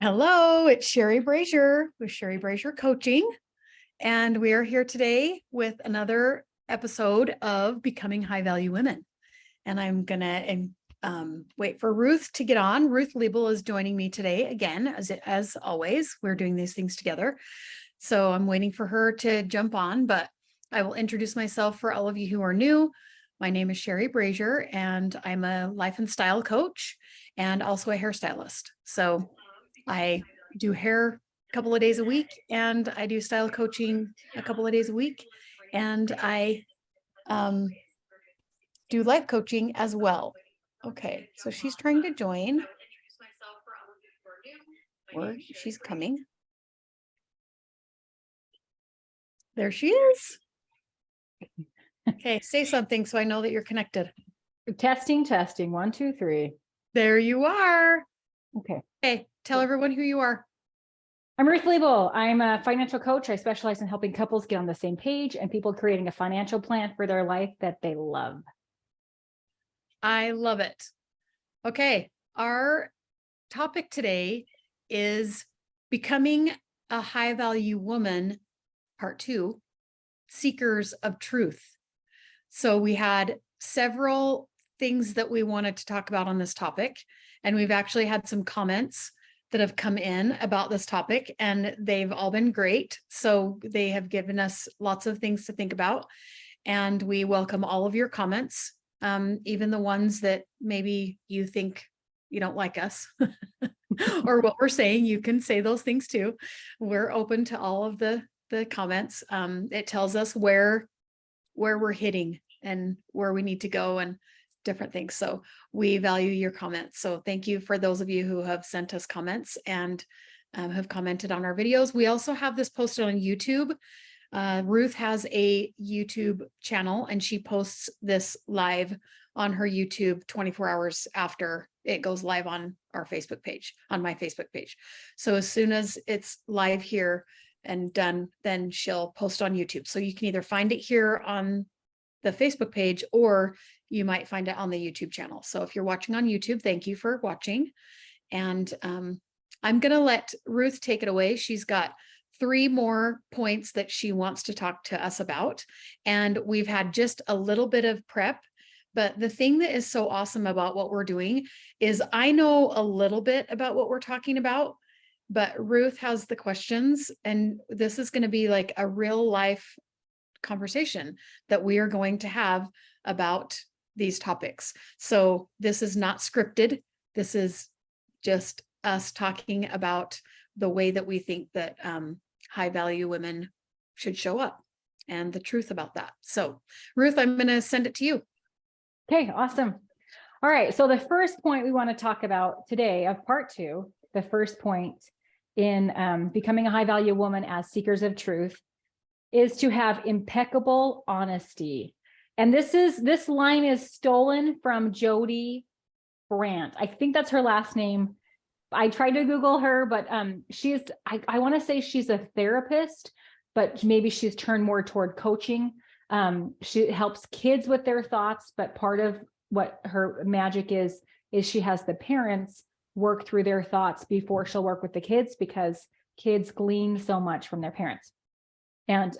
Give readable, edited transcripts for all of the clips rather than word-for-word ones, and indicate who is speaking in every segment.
Speaker 1: Hello, it's Sherry Brazier with Sherry Brazier Coaching, and we are here today with another episode of Becoming High Value Women. And I'm gonna wait for Ruth to get on. Ruth Liebel is joining me today again, as always. We're doing these things together, so I'm waiting for her to jump on. But I will introduce myself for all of you who are new. My name is Sherry Brazier, and I'm a life and style coach and also a hairstylist. So I do hair a couple of days a week, and I do style coaching a couple of days a week, and I do life coaching as well. Okay, so she's trying to join. Or she's coming. There she is. Okay, say something so I know that you're connected.
Speaker 2: Testing. 1, 2, 3.
Speaker 1: There you are.
Speaker 2: Okay.
Speaker 1: Hey, tell everyone who you are.
Speaker 2: I'm Ruth Liebel. I'm a financial coach. I specialize in helping couples get on the same page and people creating a financial plan for their life that they love.
Speaker 1: I love it. Okay, our topic today is becoming a high value woman, part 2, seekers of truth. So we had several things that we wanted to talk about on this topic, and we've actually had some comments that have come in about this topic, and they've all been great. So they have given us lots of things to think about, and we welcome all of your comments, even the ones that maybe you think you don't like us or what we're saying. You can say those things too. We're open to all of the comments. It tells us where we're hitting and where we need to go and different things. So we value your comments. So thank you for those of you who have sent us comments and have commented on our videos. We also have this posted on YouTube. Ruth has a YouTube channel, and she posts this live on her YouTube 24 hours after it goes live on our Facebook page, on my Facebook page. So as soon as it's live here and done, then she'll post on YouTube. So you can either find it here on the Facebook page, or you might find it on the YouTube channel. So if you're watching on YouTube, thank you for watching. And I'm going to let Ruth take it away. She's got 3 more points that she wants to talk to us about. And we've had just a little bit of prep. But the thing that is so awesome about what we're doing is I know a little bit about what we're talking about, but Ruth has the questions, and this is going to be like a real life conversation that we are going to have about these topics. So this is not scripted. This is just us talking about the way that we think that high value women should show up and the truth about that. So Ruth, I'm going to send it to you.
Speaker 2: Okay, awesome. All right. So the first point we want to talk about today of part 2, the first point in becoming a high value woman as seekers of truth, is to have impeccable honesty. And this line is stolen from Jody Brandt. I think that's her last name. I tried to Google her, but I want to say she's a therapist, but maybe she's turned more toward coaching. She helps kids with their thoughts, but part of what her magic is she has the parents work through their thoughts before she'll work with the kids, because kids glean so much from their parents. And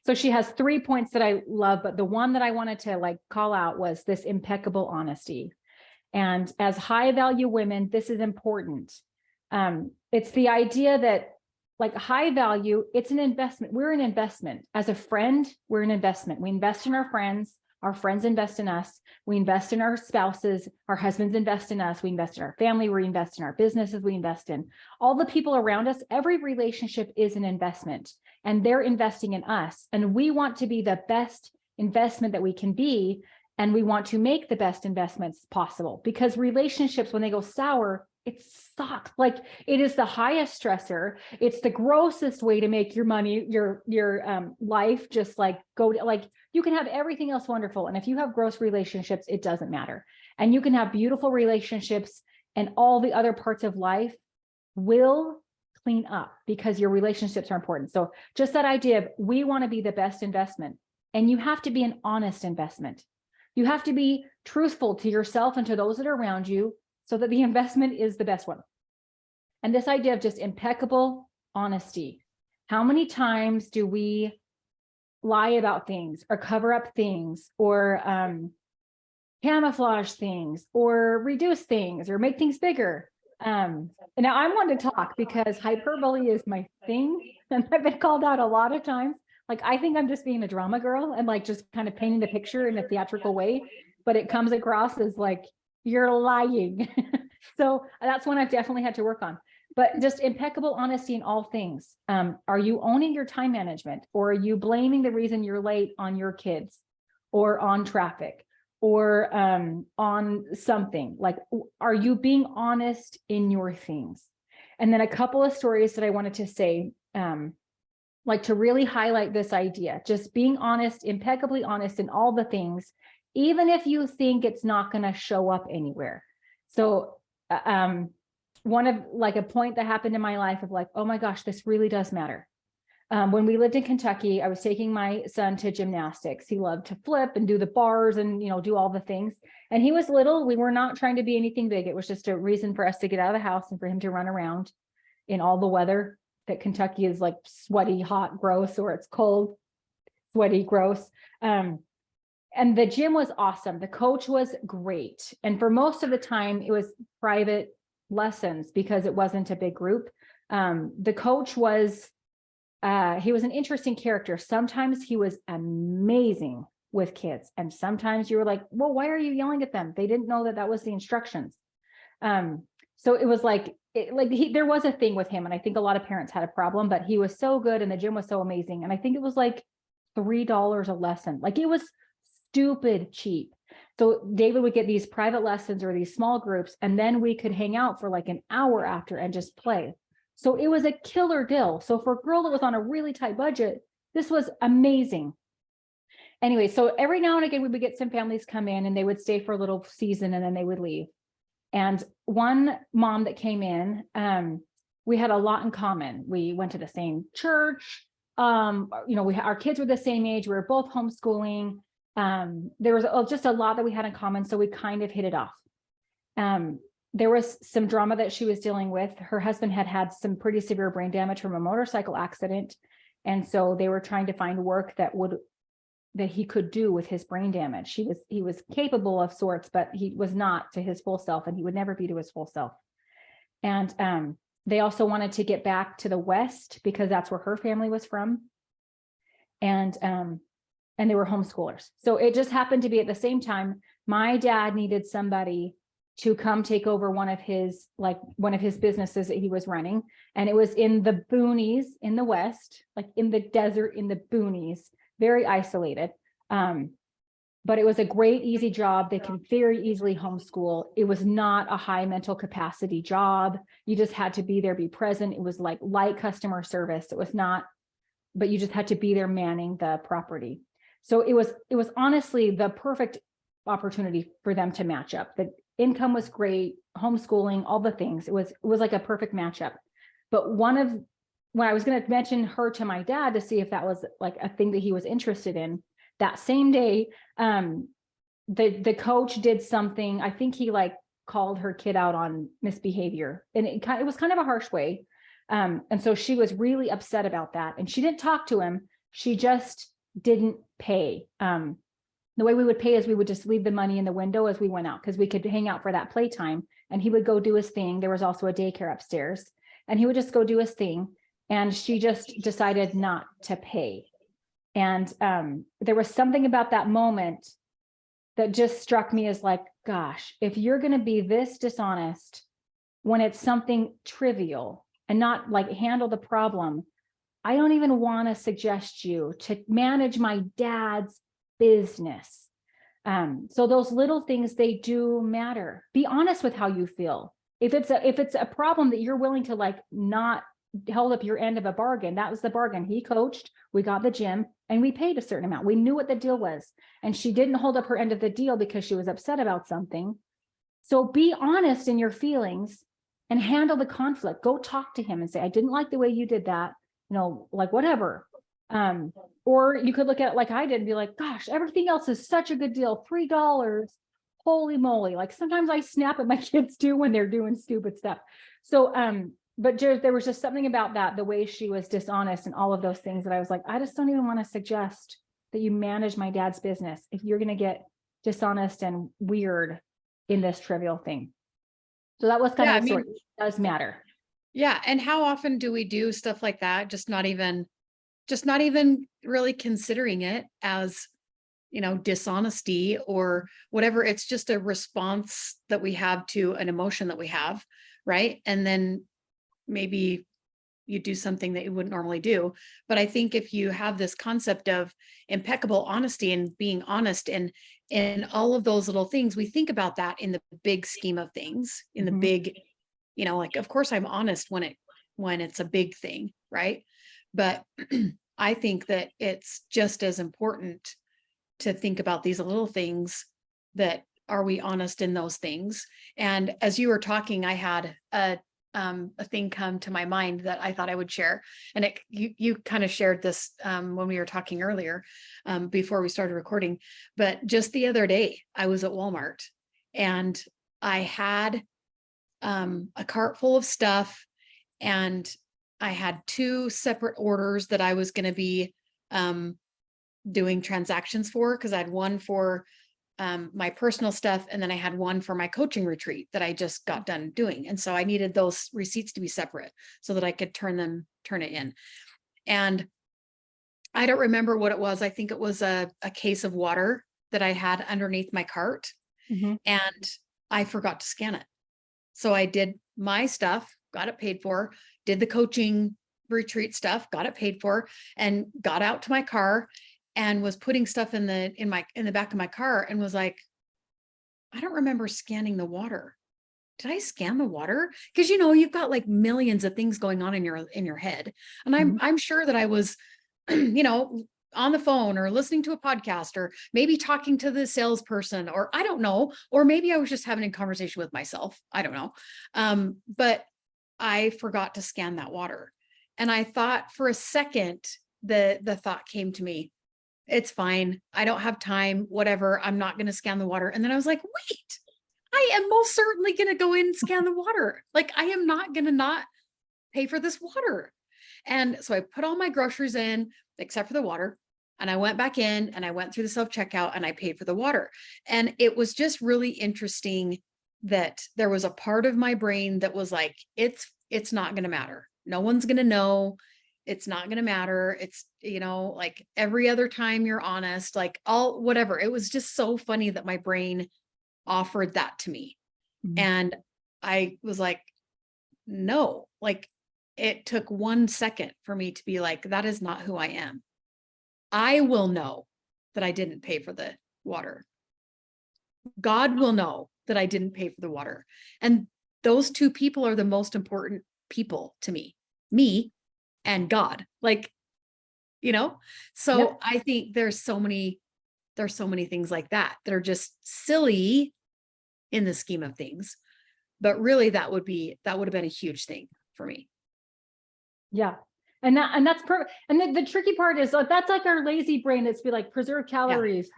Speaker 2: so she has 3 points that I love, but the one that I wanted to call out was this impeccable honesty. And as high value women, this is important. It's the idea that high value, it's an investment. We're an investment. As a friend, we're an investment. We invest in our friends invest in us. We invest in our spouses, our husbands invest in us. We invest in our family, we invest in our businesses, we invest in all the people around us. Every relationship is an investment, and they're investing in us. And we want to be the best investment that we can be. And we want to make the best investments possible, because relationships, when they go sour, it sucks. It is the highest stressor. It's the grossest way to make your money, your life just go to, you can have everything else wonderful. And if you have gross relationships, it doesn't matter. And you can have beautiful relationships, and all the other parts of life will clean up because your relationships are important. So just that idea of, we want to be the best investment, and you have to be an honest investment. You have to be truthful to yourself and to those that are around you, so that the investment is the best one. And this idea of just impeccable honesty. How many times do we lie about things or cover up things or camouflage things or reduce things or make things bigger? And now I want to talk because hyperbole is my thing. And I've been called out a lot of times. Like, I think I'm just being a drama girl and like just kind of painting the picture in a theatrical way, but it comes across as like, you're lying. So that's one I've definitely had to work on. But just impeccable honesty in all things. Are you owning your time management, or are you blaming the reason you're late on your kids or on traffic or on something? Like, are you being honest in your things? And then a couple of stories that I wanted to say, like to really highlight this idea, just being honest, impeccably honest in all the things, even if you think it's not going to show up anywhere. So one of like a point that happened in my life of like, oh my gosh, this really does matter. When we lived in Kentucky, I was taking my son to gymnastics. He loved to flip and do the bars and, you know, do all the things. And he was little. We were not trying to be anything big. It was just a reason for us to get out of the house and for him to run around in all the weather that Kentucky is, like sweaty, hot, gross, or it's cold, sweaty, gross. And the gym was awesome. The coach was great. And for most of the time, it was private lessons because it wasn't a big group. The coach was, he was an interesting character. Sometimes he was amazing with kids. And sometimes you were like, well, why are you yelling at them? They didn't know that that was the instructions. So it was like, there was a thing with him. And I think a lot of parents had a problem, but he was so good and the gym was so amazing. And I think it was like $3 a lesson. Like, it was stupid cheap. So David would get these private lessons or these small groups, and then we could hang out for like an hour after and just play. So it was a killer deal. So for a girl that was on a really tight budget, this was amazing. Anyway, so every now and again, we would get some families come in and they would stay for a little season and then they would leave. And one mom that came in, we had a lot in common. We went to the same church. You know, our kids were the same age. We were both homeschooling. There was just a lot that we had in common. So we kind of hit it off. There was some drama that she was dealing with. Her husband had had some pretty severe brain damage from a motorcycle accident. And so they were trying to find work that he could do with his brain damage. He was capable of sorts, but he was not to his full self, and he would never be to his full self. And they also wanted to get back to the West because that's where her family was from. And they were homeschoolers. So it just happened to be at the same time, my dad needed somebody to come take over one of his businesses that he was running. And it was in the boonies in the West, like in the desert, in the boonies, very isolated. But it was a great, easy job. They could very easily homeschool. It was not a high mental capacity job. You just had to be there, be present. It was like light customer service. It was not, but you just had to be there manning the property. So it was honestly the perfect opportunity for them to match up. The income was great, homeschooling, all the things. It was like a perfect matchup. But when I was going to mention her to my dad to see if that was like a thing that he was interested in, that same day, the coach did something. I think he like called her kid out on misbehavior, and it was kind of a harsh way. And so she was really upset about that. And she didn't talk to him. She just didn't pay. The way we would pay is we would just leave the money in the window as we went out, because we could hang out for that playtime, and he would go do his thing. There was also a daycare upstairs, and he would just go do his thing. And she just decided not to pay. And there was something about that moment that just struck me as like, gosh, if you're going to be this dishonest when it's something trivial and not like handle the problem, I don't even want to suggest you to manage my dad's business. So those little things, they do matter. Be honest with how you feel. If it's a problem that you're willing to like not hold up your end of a bargain, that was the bargain. He coached, we got the gym, and we paid a certain amount. We knew what the deal was. And she didn't hold up her end of the deal because she was upset about something. So be honest in your feelings and handle the conflict. Go talk to him and say, I didn't like the way you did that, you know, like whatever. Or you could look at it like I did and be like, gosh, everything else is such a good deal. $3. Holy moly. Like sometimes I snap at my kids too when they're doing stupid stuff. So but Jared, there was just something about that, the way she was dishonest and all of those things that I was like, I just don't even want to suggest that you manage my dad's business if you're going to get dishonest and weird in this trivial thing. So that was kind
Speaker 1: Yeah, I
Speaker 2: of the story.
Speaker 1: mean,
Speaker 2: It does matter.
Speaker 1: yeah. And how often do we do stuff like that? Just not even really considering it as, dishonesty or whatever. It's just a response that we have to an emotion that we have. Right. And then maybe you do something that you wouldn't normally do. But I think if you have this concept of impeccable honesty and being honest and all of those little things, we think about that in the big scheme of things, in the
Speaker 2: Mhm.
Speaker 1: big, like, of course I'm honest when it's a big thing, right? But I think that it's just as important to think about these little things, that are we honest in those things? And as you were talking, I had a thing come to my mind that I thought I would share. And you kind of shared this when we were talking earlier, before we started recording. But just the other day, I was at Walmart and I had a cart full of stuff, and I had 2 separate orders that I was going to be doing transactions for, because I had one for my personal stuff, and then I had one for my coaching retreat that I just got done doing. And so I needed those receipts to be separate so that I could turn it in. And I don't remember what it was. I think it was a case of water that I had underneath my cart,
Speaker 2: Mhm.
Speaker 1: and I forgot to scan it. So I did my stuff, got it paid for, did the coaching retreat stuff, got it paid for, and got out to my car and was putting stuff in the back of my car and was like, I don't remember scanning the water. Did I scan the water? Because you've got like millions of things going on in your head. And
Speaker 2: Mhm.
Speaker 1: I'm sure that I was, on the phone or listening to a podcast or maybe talking to the salesperson, or I don't know, or maybe I was just having a conversation with myself. I don't know. But I forgot to scan that water. And I thought for a second, the thought came to me, it's fine. I don't have time, whatever. I'm not going to scan the water. And then I was like, wait, I am most certainly going to go in and scan the water. Like, I am not going to not pay for this water. And so I put all my groceries in except for the water. And I went back in and I went through the self-checkout and I paid for the water. And it was just really interesting that there was a part of my brain that was like, it's not going to matter. No one's going to know. It's not going to matter. It's, like every other time you're honest, like all whatever. It was just so funny that my brain offered that to me.
Speaker 2: Mhm.
Speaker 1: And I was like, no, like it took 1 second for me to be like, that is not who I am. I will know that I didn't pay for the water. God will know that I didn't pay for the water. And those 2 people are the most important people to me and God. Like, so
Speaker 2: Yep.
Speaker 1: I think there's so many things like that are just silly in the scheme of things. But really that would have been a huge thing for me.
Speaker 2: Yeah. And that's perfect. And the tricky part is that's like our lazy brain that's be like preserve calories.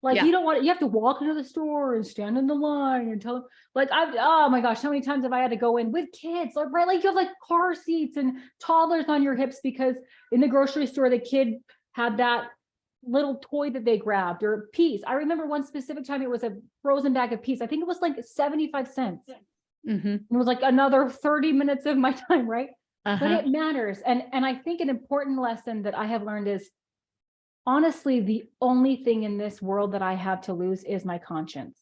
Speaker 2: Like
Speaker 1: Yeah.
Speaker 2: you have to walk into the store and stand in the line and tell them oh my gosh, how many times have I had to go in with kids? Like, right. Like you have like car seats and toddlers on your hips because in the grocery store, the kid had that little toy that they grabbed or peas. I remember one specific time it was a frozen bag of peas. I think it was like 75 cents.
Speaker 1: Mm-hmm.
Speaker 2: It was like another 30 minutes of my time, right? But
Speaker 1: Uh-huh.
Speaker 2: it matters. And I think an important lesson that I have learned is honestly, the only thing in this world that I have to lose is my conscience.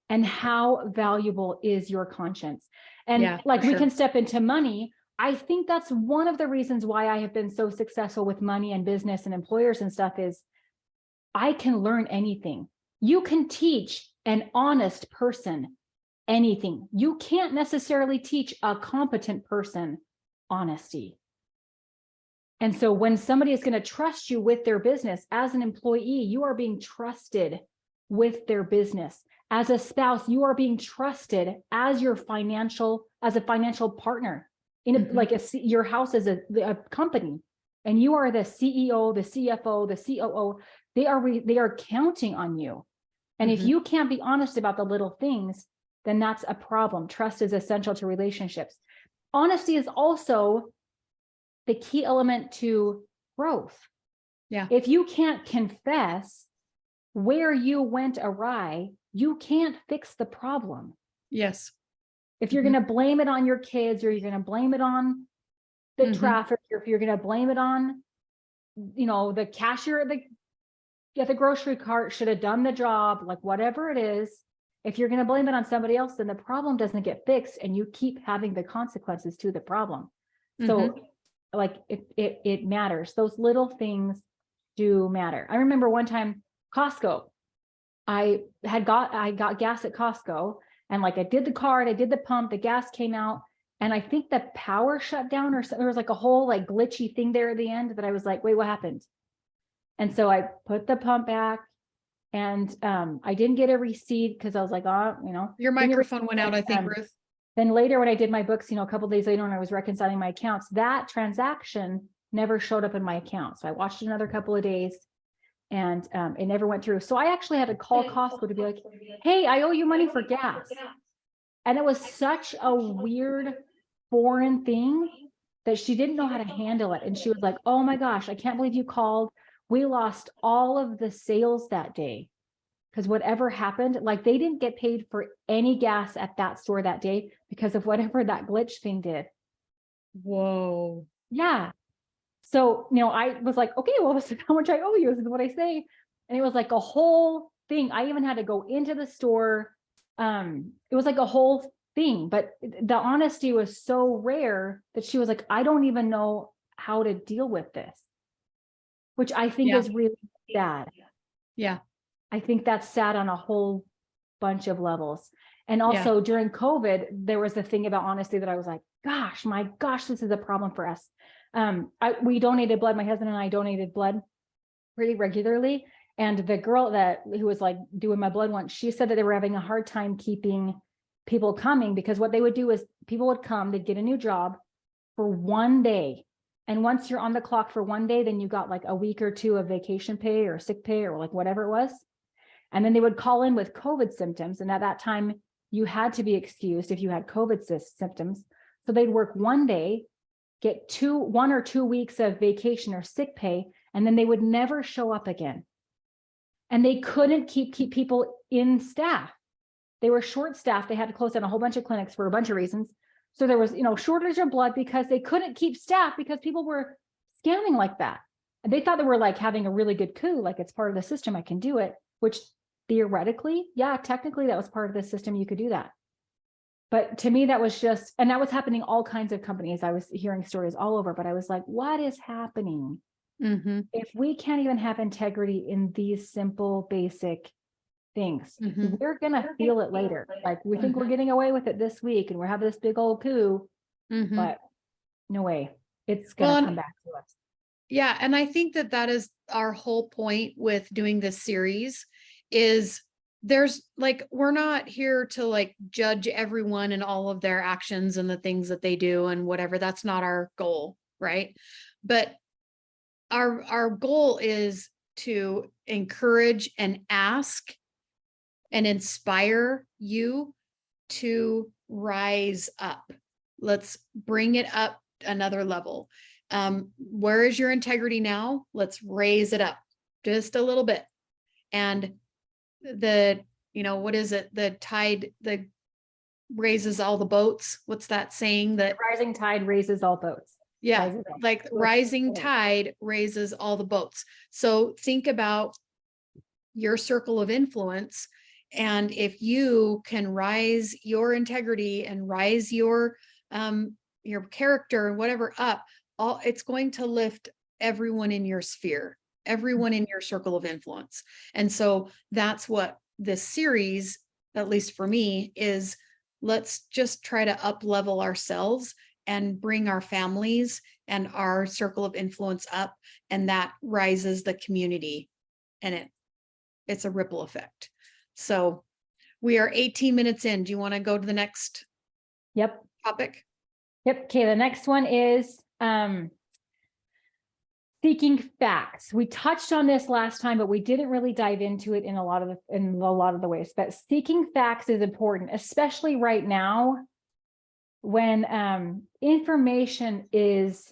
Speaker 2: And how valuable is your conscience? And
Speaker 1: Yeah,
Speaker 2: like
Speaker 1: for
Speaker 2: we
Speaker 1: sure.
Speaker 2: can step into money. I think that's one of the reasons why I have been so successful with money and business and employers and stuff is I can learn anything. You can teach an honest person anything. You can't necessarily teach a competent person honesty. And so when somebody is going to trust you with their business as an employee, you are being trusted with their business. As a spouse, you are being trusted as a financial partner in like your house is a company, and you are the CEO, the CFO, the COO. They are counting on you. And if you can't be honest about the little things, then that's a problem. Trust is essential to relationships. Honesty is also the key element to growth.
Speaker 1: Yeah.
Speaker 2: If you can't confess where you went awry, you can't fix the problem.
Speaker 1: Yes.
Speaker 2: If you're going to blame it on your kids, or you're going to blame it on the traffic, or if you're going to blame it on, the cashier at the grocery cart should have done the job, like whatever it is, if you're going to blame it on somebody else, then the problem doesn't get fixed and you keep having the consequences to the problem. So like it matters. Those little things do matter. I remember one time Costco, I got gas at Costco, and like I did the card, I did the pump, the gas came out, and I think the power shut down, or there was like a whole like glitchy thing there at the end that I was like, wait, what happened? And so I put the pump back, and I didn't get a receipt because I was like,
Speaker 1: your microphone went out, I think, Ruth.
Speaker 2: Then later when I did my books, a couple of days later when I was reconciling my accounts, that transaction never showed up in my account. So I watched another couple of days, and it never went through. So I actually had to call Costco to be like, hey, I owe you money for gas. And it was such a weird, foreign thing that she didn't know how to handle it. And she was like, oh my gosh, I can't believe you called. We lost all of the sales that day because whatever happened, like they didn't get paid for any gas at that store that day because of whatever that glitch thing did.
Speaker 1: Whoa.
Speaker 2: Yeah. So, I was like, okay, well, this is how much I owe you. This is what I say. And it was like a whole thing. I even had to go into the store. It was like a whole thing, but the honesty was so rare that she was like, I don't even know how to deal with this, which I think is really sad.
Speaker 1: Yeah.
Speaker 2: I think that's sad on a whole bunch of levels. And also during COVID, there was the thing about honesty that I was like, my gosh, this is a problem for us. We donated blood. My husband and I donated blood pretty regularly. And the girl who was like doing my blood once, she said that they were having a hard time keeping people coming because what they would do is people would come, they'd get a new job for one day. And once you're on the clock for one day, then you got like a week or two of vacation pay or sick pay or like whatever it was. And then they would call in with COVID symptoms. And at that time, you had to be excused if you had COVID symptoms. So they'd work one day, get 1 or 2 weeks of vacation or sick pay, and then they would never show up again. And they couldn't keep people in staff. They were short staffed. They had to close down a whole bunch of clinics for a bunch of reasons. So there was, shortage of blood because they couldn't keep staff because people were scamming like that. And they thought they were like having a really good coup, like it's part of the system, I can do it, which theoretically, technically that was part of the system, you could do that. But to me, that was just, and that was happening all kinds of companies. I was hearing stories all over, but I was like, what is happening? If we can't even have integrity in these simple, basic things, we're going to feel it later. Like we think we're getting away with it this week and we're having this big old coup, but no way. It's going to come back to us.
Speaker 1: Yeah. And I think that is our whole point with doing this series is there's like, we're not here to like judge everyone and all of their actions and the things that they do and whatever. That's not our goal. Right. But our goal is to encourage and ask and inspire you to rise up. Let's bring it up another level. Where is your integrity now? Let's raise it up just a little bit. And what is it? The tide that raises all the boats. What's that saying? That
Speaker 2: rising tide raises all boats.
Speaker 1: Yeah, like rising tide raises all the boats. So think about your circle of influence. And if you can rise your integrity and rise your character and whatever up, it's going to lift everyone in your sphere, everyone in your circle of influence. And so that's what this series, at least for me, is. Let's just try to up level ourselves and bring our families and our circle of influence up, and that rises the community, and it's a ripple effect. So we are 18 minutes in. Do you want to go to the next topic?
Speaker 2: Yep. Okay. The next one is seeking facts. We touched on this last time, but we didn't really dive into it in a lot of the ways. But seeking facts is important, especially right now when information is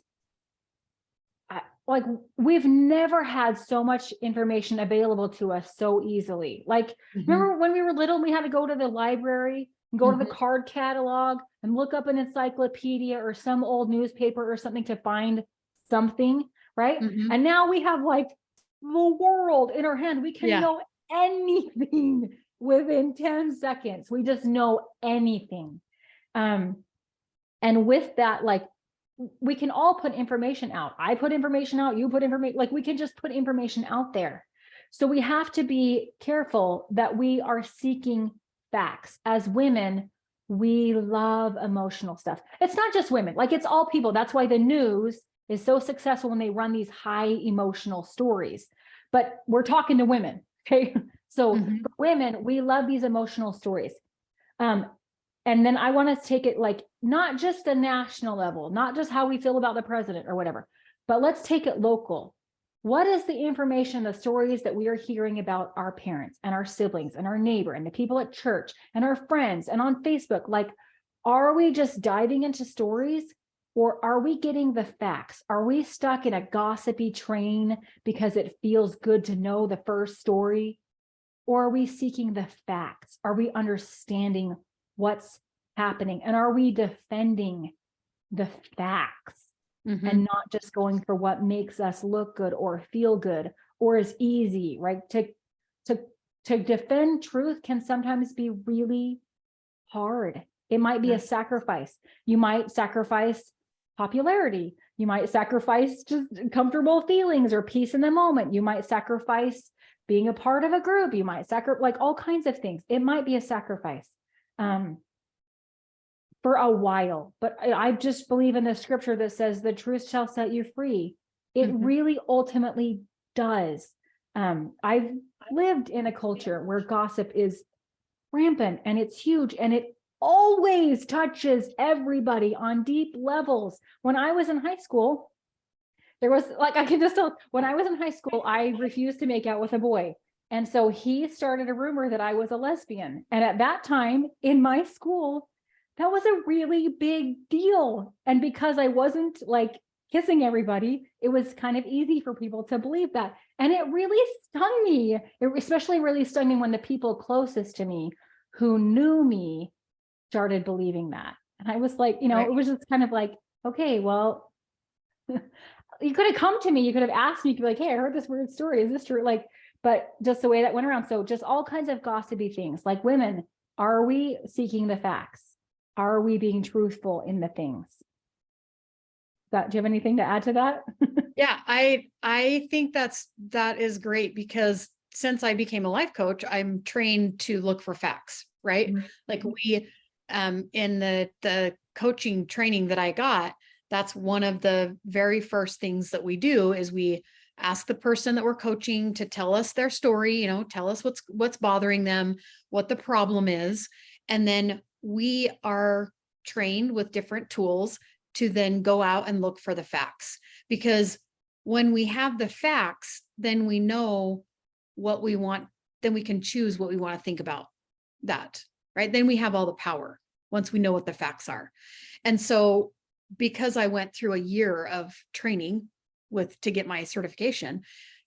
Speaker 2: like, we've never had so much information available to us so easily. Like, remember when we were little, we had to go to the library and go to the card catalog and look up an encyclopedia or some old newspaper or something to find something, right? And now we have like the world in our hand. We can know anything within 10 seconds. We just know anything. And with that, like, we can all put information out. I put information out, you put information, like we can just put information out there. So we have to be careful that we are seeking facts. As women, we love emotional stuff. It's not just women, like it's all people. That's why the news is so successful when they run these high emotional stories. But we're talking to women, okay? So for women, we love these emotional stories. And then I want to take it like, not just the national level, not just how we feel about the president or whatever, but let's take it local. What is the information, the stories that we are hearing about our parents and our siblings and our neighbor and the people at church and our friends and on Facebook? Like, are we just diving into stories, or are we getting the facts? Are we stuck in a gossipy train because it feels good to know the first story? Or are we seeking the facts? Are we understanding what's happening? And are we defending the facts and not just going for what makes us look good or feel good or is easy, right? To defend truth can sometimes be really hard. It might be a sacrifice. You might sacrifice popularity. You might sacrifice just comfortable feelings or peace in the moment. You might sacrifice being a part of a group. You might sacrifice like all kinds of things. It might be a sacrifice for a while, but I just believe in the scripture that says the truth shall set you free. It really ultimately does. I've lived in a culture where gossip is rampant and it's huge and it always touches everybody on deep levels. When I was in high school, there was like, I can just tell, when I was in high school, I refused to make out with a boy. And so he started a rumor that I was a lesbian. And at that time in my school, that was a really big deal. And because I wasn't like kissing everybody, it was kind of easy for people to believe that. And it really stung me. It especially really stung me when the people closest to me who knew me started believing that. And I was like, it was just kind of like, okay, well, you could have come to me. You could have asked me, you could be like, hey, I heard this weird story. Is this true? Like, but just the way that went around. So just all kinds of gossipy things. Like, women, are we seeking the facts? Are we being truthful in the things? Do you have anything to add to that?
Speaker 1: Yeah, I think that is great, because since I became a life coach, I'm trained to look for facts, right? Like we in the coaching training that I got, that's one of the very first things that we do is we ask the person that we're coaching to tell us their story, tell us what's bothering them, what the problem is. And then we are trained with different tools to then go out and look for the facts. Because when we have the facts, then we know what we want, then we can choose what we want to think about that, right? Then we have all the power once we know what the facts are. And so because I went through a year of training to get my certification,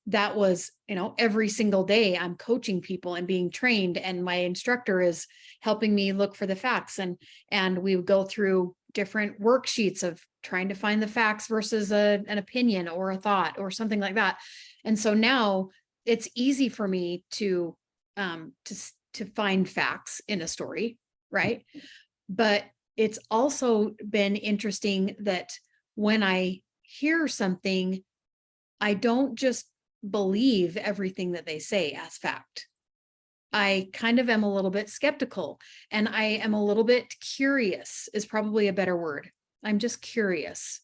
Speaker 1: that was, every single day I'm coaching people and being trained, and my instructor is helping me look for the facts. And we would go through different worksheets of trying to find the facts versus an opinion or a thought or something like that. And so now it's easy for me to find facts in a story, right? But it's also been interesting that when I hear something, I don't just believe everything that they say as fact. I kind of am a little bit skeptical, and I am a little bit curious is probably a better word. I'm just curious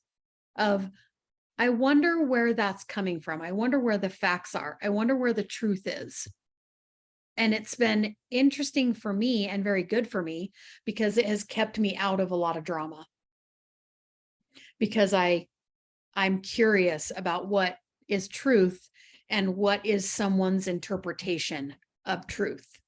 Speaker 1: I wonder where that's coming from. I wonder where the facts are. I wonder where the truth is. And it's been interesting for me and very good for me, because it has kept me out of a lot of drama, because I'm curious about what is truth and what is someone's interpretation of truth,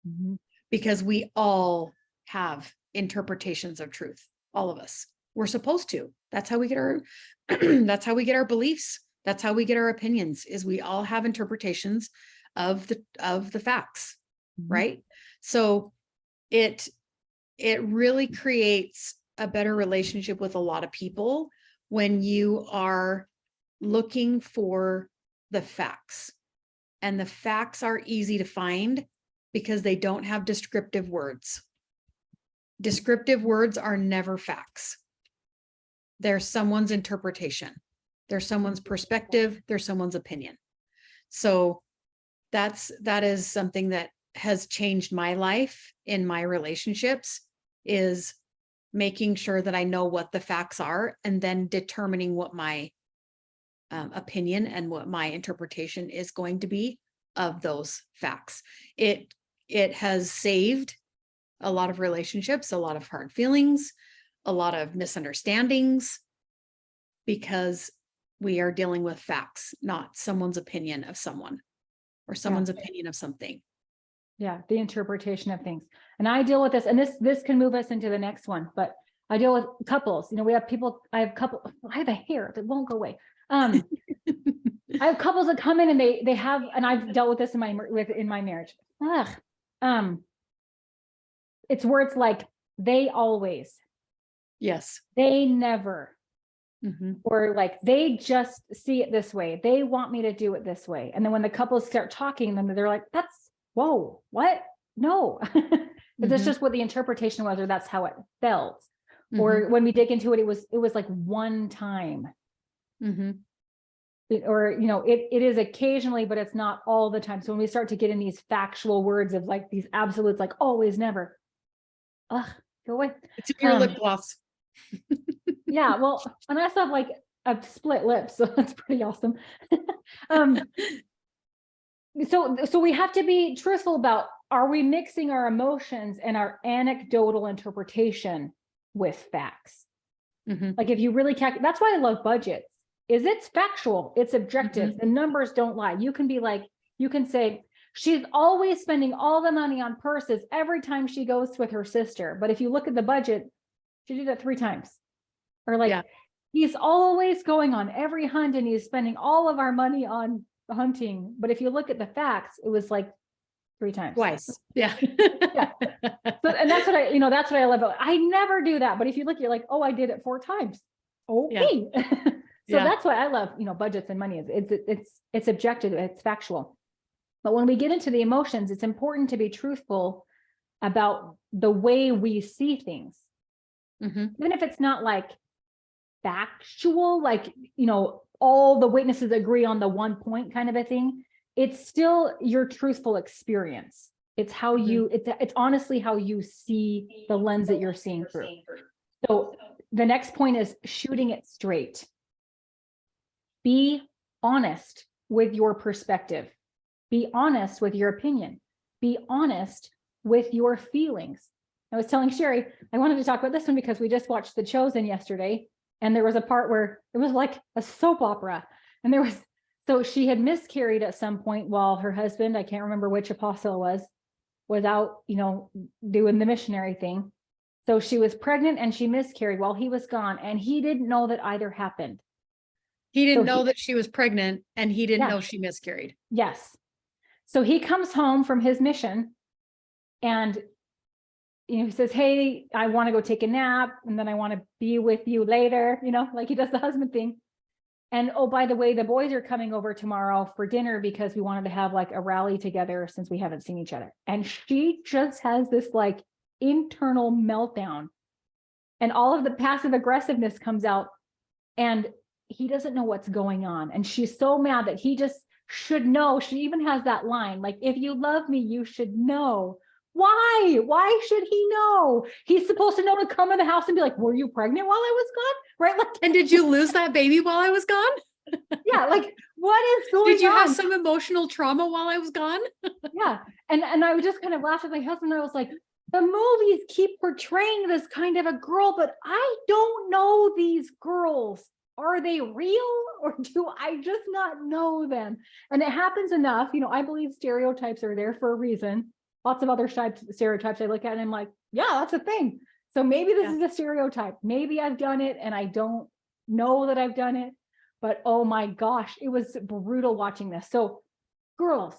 Speaker 2: Mhm.
Speaker 1: because we all have interpretations of truth, all of us. We're supposed to. That's how we get our that's how we get our beliefs. That's how we get our opinions, is we all have interpretations of the facts,
Speaker 2: Mhm.
Speaker 1: right? So it really creates a better relationship with a lot of people when you are looking for the facts. And the facts are easy to find because they don't have descriptive words. Descriptive words are never facts. They're someone's interpretation. They're someone's perspective. They're someone's opinion. So that is something that has changed my life in my relationships, is making sure that I know what the facts are and then determining what my opinion and what my interpretation is going to be of those facts. It has saved a lot of relationships, a lot of hard feelings, a lot of misunderstandings, because we are dealing with facts, not someone's opinion of someone or someone's opinion of something.
Speaker 2: Yeah, the interpretation of things. And I deal with this, and this can move us into the next one, but I deal with couples. We have people, I have a hair that won't go away. I have couples that come in and they have, and I've dealt with this in my marriage. It's words like they always,
Speaker 1: Yes.
Speaker 2: they never,
Speaker 1: Mhm.
Speaker 2: or like they just see it this way. They want me to do it this way. And then when the couples start talking, then they're like, that's, whoa, what? No. But that's
Speaker 1: Mhm.
Speaker 2: just what the interpretation was, or that's how it felt.
Speaker 1: Mhm.
Speaker 2: Or when we dig into it, it was like one time.
Speaker 1: Mhm.
Speaker 2: Or it is occasionally, but it's not all the time. So when we start to get in these factual words of like these absolutes, like always, never, ugh, go away.
Speaker 1: It's in your lip gloss.
Speaker 2: Yeah, well, and I also have like a split lip, so that's pretty awesome. So we have to be truthful about, are we mixing our emotions and our anecdotal interpretation with facts?
Speaker 1: Mhm.
Speaker 2: Like if you really that's why I love budgets, is it's factual, it's objective. The numbers don't lie. You can be like, you can say, she's always spending all the money on purses every time she goes with her sister. But if you look at the budget, she did it 3 times. Or like,
Speaker 1: Yeah.
Speaker 2: he's always going on every hunt and he's spending all of our money on hunting. But if you look at the facts, it was like 3 times.
Speaker 1: Twice. Yeah.
Speaker 2: Yeah. So, and that's what that's what I love about. I never do that. But if you look, you're like, oh, I did it 4 times. Okay. Yeah. So that's why I love, budgets and money. It's objective, it's factual. But when we get into the emotions, it's important to be truthful about the way we see things.
Speaker 1: Mhm.
Speaker 2: Even if it's not like factual, like, all the witnesses agree on the one point kind of a thing, it's still your truthful experience. It's how you, it's honestly how you see the lens that you're seeing through. So the next point is shooting it straight. Be honest with your perspective. Be honest with your opinion. Be honest with your feelings. I was telling Sherry, I wanted to talk about this one because we just watched The Chosen yesterday. And there was a part where it was like a soap opera. And so she had miscarried at some point while her husband, I can't remember which apostle it was out, doing the missionary thing. So she was pregnant and she miscarried while he was gone. And he didn't know that either happened.
Speaker 1: He didn't know that she was pregnant, and he didn't
Speaker 2: Yeah.
Speaker 1: know she miscarried.
Speaker 2: Yes. So he comes home from his mission and he says, hey, I want to go take a nap and then I want to be with you later, like he does the husband thing. And oh, by the way, the boys are coming over tomorrow for dinner because we wanted to have like a rally together since we haven't seen each other. And she just has this like internal meltdown and all of the passive aggressiveness comes out and he doesn't know what's going on. And she's so mad that he just should know. She even has that line, like, if you love me, you should know. Why should he know? He's supposed to know to come in the house and be like, were you pregnant while I was gone? Right? Like,
Speaker 1: And did you lose that baby while I was gone?
Speaker 2: Yeah. Like, what is going on?
Speaker 1: Did you have some emotional trauma while I was gone?
Speaker 2: Yeah. And I was just kind of laughed at my husband. I was like, the movies keep portraying this kind of a girl, but I don't know these girls. are they real or do I just not know them? And it happens enough. I believe stereotypes are there for a reason. Lots of other stereotypes I look at and I'm like, yeah, that's a thing. So maybe this is a stereotype. Maybe I've done it and I don't know that I've done it. But oh my gosh, it was brutal watching this. So girls,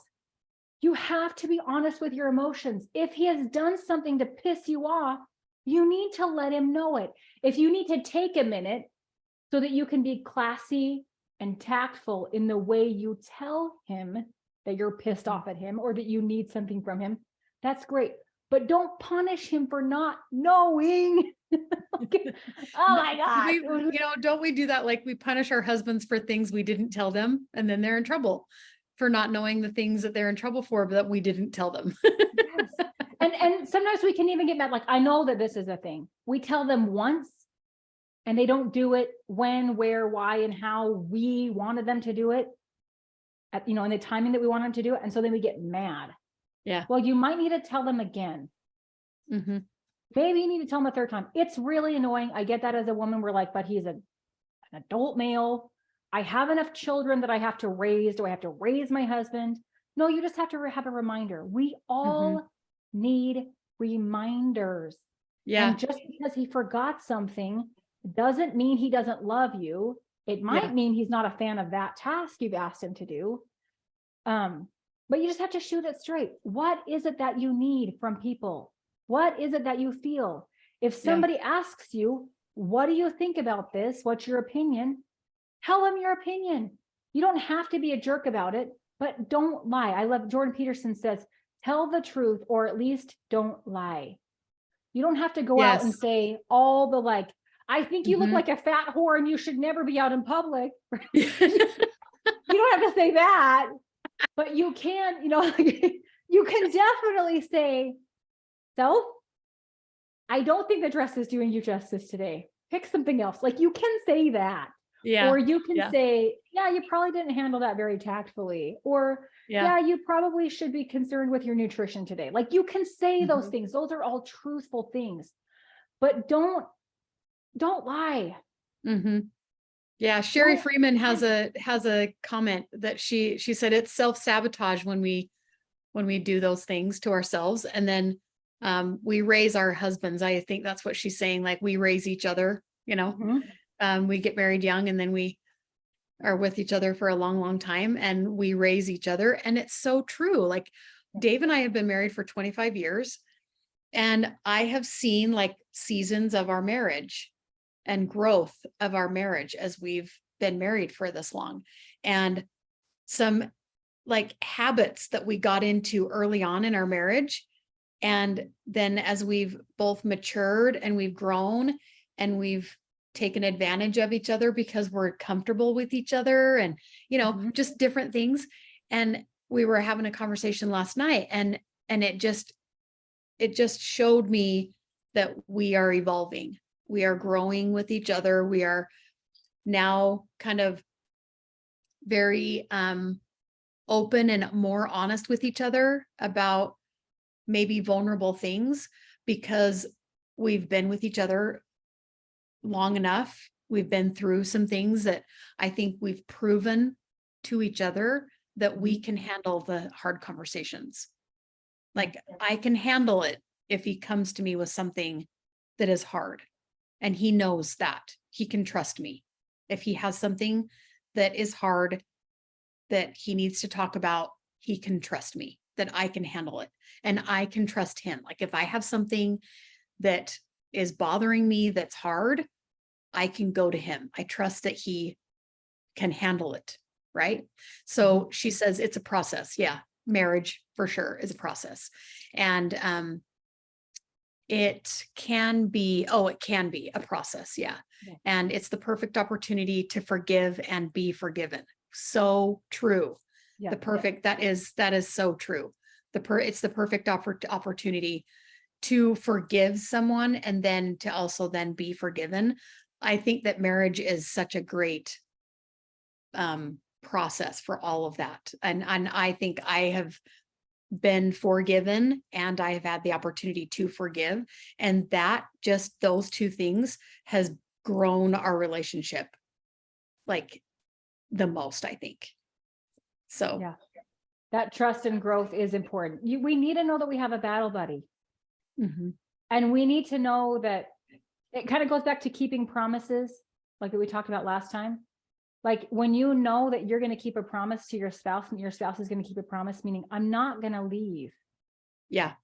Speaker 2: you have to be honest with your emotions. If he has done something to piss you off, you need to let him know it. If you need to take a minute so that you can be classy and tactful in the way you tell him that you're pissed off at him or that you need something from him, that's great. But don't punish him for not knowing. Oh my God.
Speaker 1: Don't we do that? Like we punish our husbands for things we didn't tell them, and then they're in trouble for not knowing the things that they're in trouble for, but that we didn't tell them.
Speaker 2: Yes. And sometimes we can even get mad. Like, I know that this is a thing. We tell them once and they don't do it when, where, why, and how we wanted them to do it in the timing that we want them to do it. And so then we get mad.
Speaker 1: Yeah.
Speaker 2: Well, you might need to tell them again.
Speaker 1: Mm-hmm.
Speaker 2: Maybe you need to tell them a third time. It's really annoying. I get that as a woman. We're like, but he's an adult male. I have enough children that I have to raise. Do I have to raise my husband? No, you just have to have a reminder. We all need reminders.
Speaker 1: Yeah.
Speaker 2: And just because he forgot something doesn't mean he doesn't love you. It might mean he's not a fan of that task you've asked him to do. But you just have to shoot it straight. What is it that you need from people? What is it that you feel? If somebody asks you, what do you think about this? What's your opinion? Tell them your opinion. You don't have to be a jerk about it, but don't lie. I love Jordan Peterson says, tell the truth, or at least don't lie. You don't have to go out and say all the like, I think you look like a fat whore and you should never be out in public. You don't have to say that, but you can, you can definitely say, so I don't think the dress is doing you justice today. Pick something else. Like you can say that.
Speaker 1: Yeah.
Speaker 2: Or you can say, yeah, you probably didn't handle that very tactfully. Or yeah, you probably should be concerned with your nutrition today. Like you can say those things. Those are all truthful things, but don't lie.
Speaker 1: Yeah. Sherry Freeman has a comment that she said it's self-sabotage when we do those things to ourselves. And then we raise our husbands. I think that's what she's saying. Like we raise each other, we get married young and then we are with each other for a long, long time and we raise each other. And it's so true. Like Dave and I have been married for 25 years and I have seen like seasons of our marriage and growth of our marriage as we've been married for this long. And some like habits that we got into early on in our marriage. And then as we've both matured and we've grown and we've taken advantage of each other because we're comfortable with each other and, just different things. And we were having a conversation last night and it just showed me that we are evolving. We are growing with each other. We are now kind of very open and more honest with each other about maybe vulnerable things because we've been with each other long enough. We've been through some things that I think we've proven to each other that we can handle the hard conversations. Like I can handle it if he comes to me with something that is hard and he knows that he can trust me. If he has something that is hard that he needs to talk about, he can trust me that I can handle it and I can trust him. Like if I have something that is bothering me that's hard, I can go to him. I trust that he can handle it. Right. So she says it's a process. Yeah. Marriage for sure is a process. And it can be a process. Yeah. And it's the perfect opportunity to forgive and be forgiven. So true. That is so true. It's the perfect opportunity to forgive someone and then to also then be forgiven. I think that marriage is such a great process for all of that. And I think I have been forgiven and I have had the opportunity to forgive. And that just those two things has grown our relationship like the most, I think. So,
Speaker 2: Yeah. That trust and growth is important. We need to know that we have a battle buddy.
Speaker 1: mhm.
Speaker 2: And we need to know that it kind of goes back to keeping promises, like that we talked about last time. Like when you know that you're going to keep a promise to your spouse and your spouse is going to keep a promise, meaning I'm not going to leave.
Speaker 1: Yeah.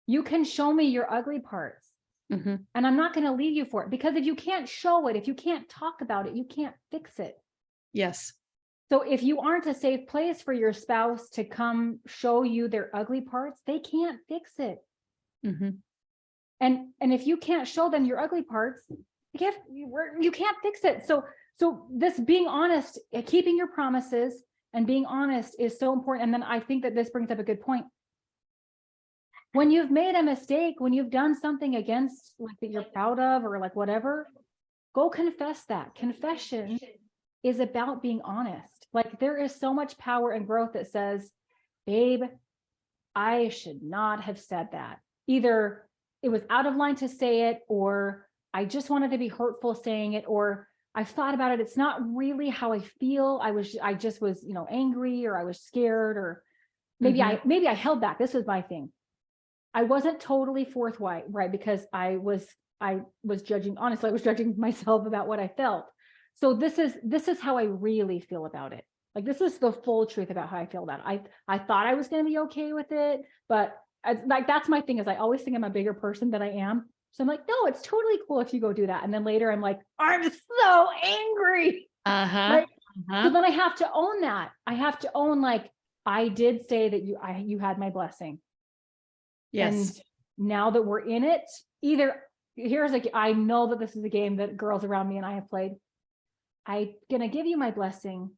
Speaker 2: You can show me your ugly parts
Speaker 1: Mhm.
Speaker 2: and I'm not going to leave you for it, because if you can't show it, if you can't talk about it, you can't fix it.
Speaker 1: Yes.
Speaker 2: So if you aren't a safe place for your spouse to come show you their ugly parts, they can't fix it.
Speaker 1: Mhm.
Speaker 2: And if you can't show them your ugly parts, you can't fix it. So this being honest, keeping your promises and being honest is so important. And then I think that this brings up a good point. When you've made a mistake, when you've done something against, like, that you're proud of, or like whatever, go confess that. Confession is about being honest. Like there is so much power and growth that says, babe, I should not have said that. Either it was out of line to say it, or I just wanted to be hurtful saying it, or I've thought about it. It's not really how I feel. I just was, angry, or I was scared, or maybe
Speaker 1: Mhm.
Speaker 2: I held back. This was my thing. I wasn't totally forthright, right? Because I was judging, honestly, I was judging myself about what I felt. So this is how I really feel about it. Like this is the full truth about how I feel about it. I thought I was going to be okay with it, but like that's my thing, is I always think I'm a bigger person than I am. So I'm like, no, it's totally cool if you go do that. And then later I'm like, I'm so angry.
Speaker 1: Uh-huh.
Speaker 2: Right. So
Speaker 1: Uh-huh.
Speaker 2: then I have to own that. I have to own, like, I did say that you had my blessing. And
Speaker 1: Yes.
Speaker 2: now that we're in it, I know that this is a game that girls around me and I have played. I'm going to give you my blessing,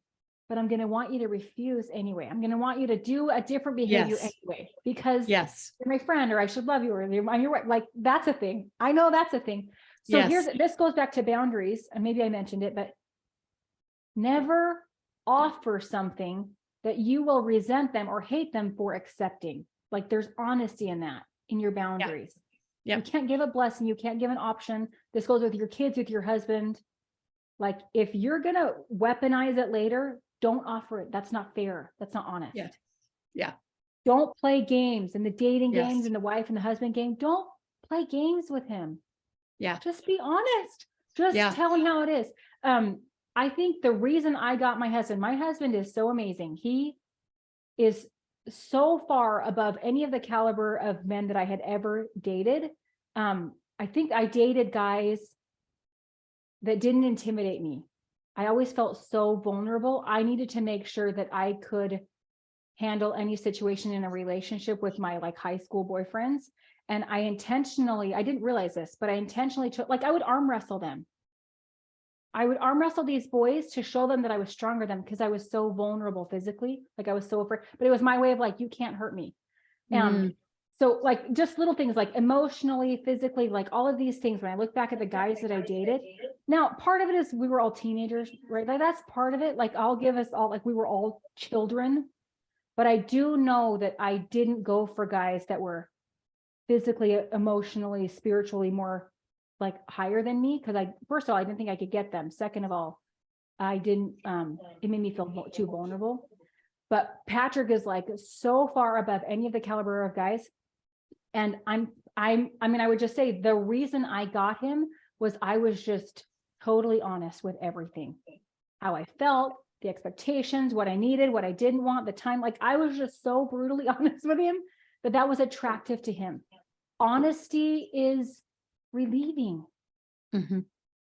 Speaker 2: but I'm going to want you to refuse anyway. I'm going to want you to do a different behavior
Speaker 1: Yes.
Speaker 2: anyway, because
Speaker 1: Yes.
Speaker 2: you're my friend, or I should love you, or you're right. Like that's a thing. I know that's a thing. So
Speaker 1: Yes.
Speaker 2: this goes back to boundaries, and maybe I mentioned it, but never offer something that you will resent them or hate them for accepting. Like there's honesty in that, in your boundaries.
Speaker 1: Yep.
Speaker 2: You can't give a blessing. You can't give an option. This goes with your kids, with your husband. Like if you're going to weaponize it later, don't offer it. That's not fair. That's not honest.
Speaker 1: Yeah. Yeah.
Speaker 2: Don't play games, and the dating games
Speaker 1: Yes.
Speaker 2: and the wife and the husband game. Don't play games with him.
Speaker 1: Yeah.
Speaker 2: Just be honest. Just
Speaker 1: Yeah.
Speaker 2: tell him how it is. I think the reason I got my husband is so amazing. He is so far above any of the caliber of men that I had ever dated. I think I dated guys that didn't intimidate me. I always felt so vulnerable. I needed to make sure that I could handle any situation in a relationship with my like high school boyfriends. And I didn't realize this, but I intentionally took, like, I would arm wrestle them. I would arm wrestle these boys to show them that I was stronger than, because I was so vulnerable physically. Like I was so afraid, but it was my way of like, you can't hurt me.
Speaker 1: Mm.
Speaker 2: So like just little things like emotionally, physically, like all of these things. When I look back at the guys that I dated, now part of it is we were all teenagers, right? Like that's part of it. Like I'll give us all, like we were all children, but I do know that I didn't go for guys that were physically, emotionally, spiritually more like higher than me. Cause first of all, I didn't think I could get them. Second of all, I didn't, it made me feel too vulnerable. But Patrick is like so far above any of the caliber of guys. And I would just say the reason I got him was I was just totally honest with everything, how I felt, the expectations, what I needed, what I didn't want, the time. Like I was just so brutally honest with him that was attractive to him. Honesty is relieving.
Speaker 1: Mm-hmm.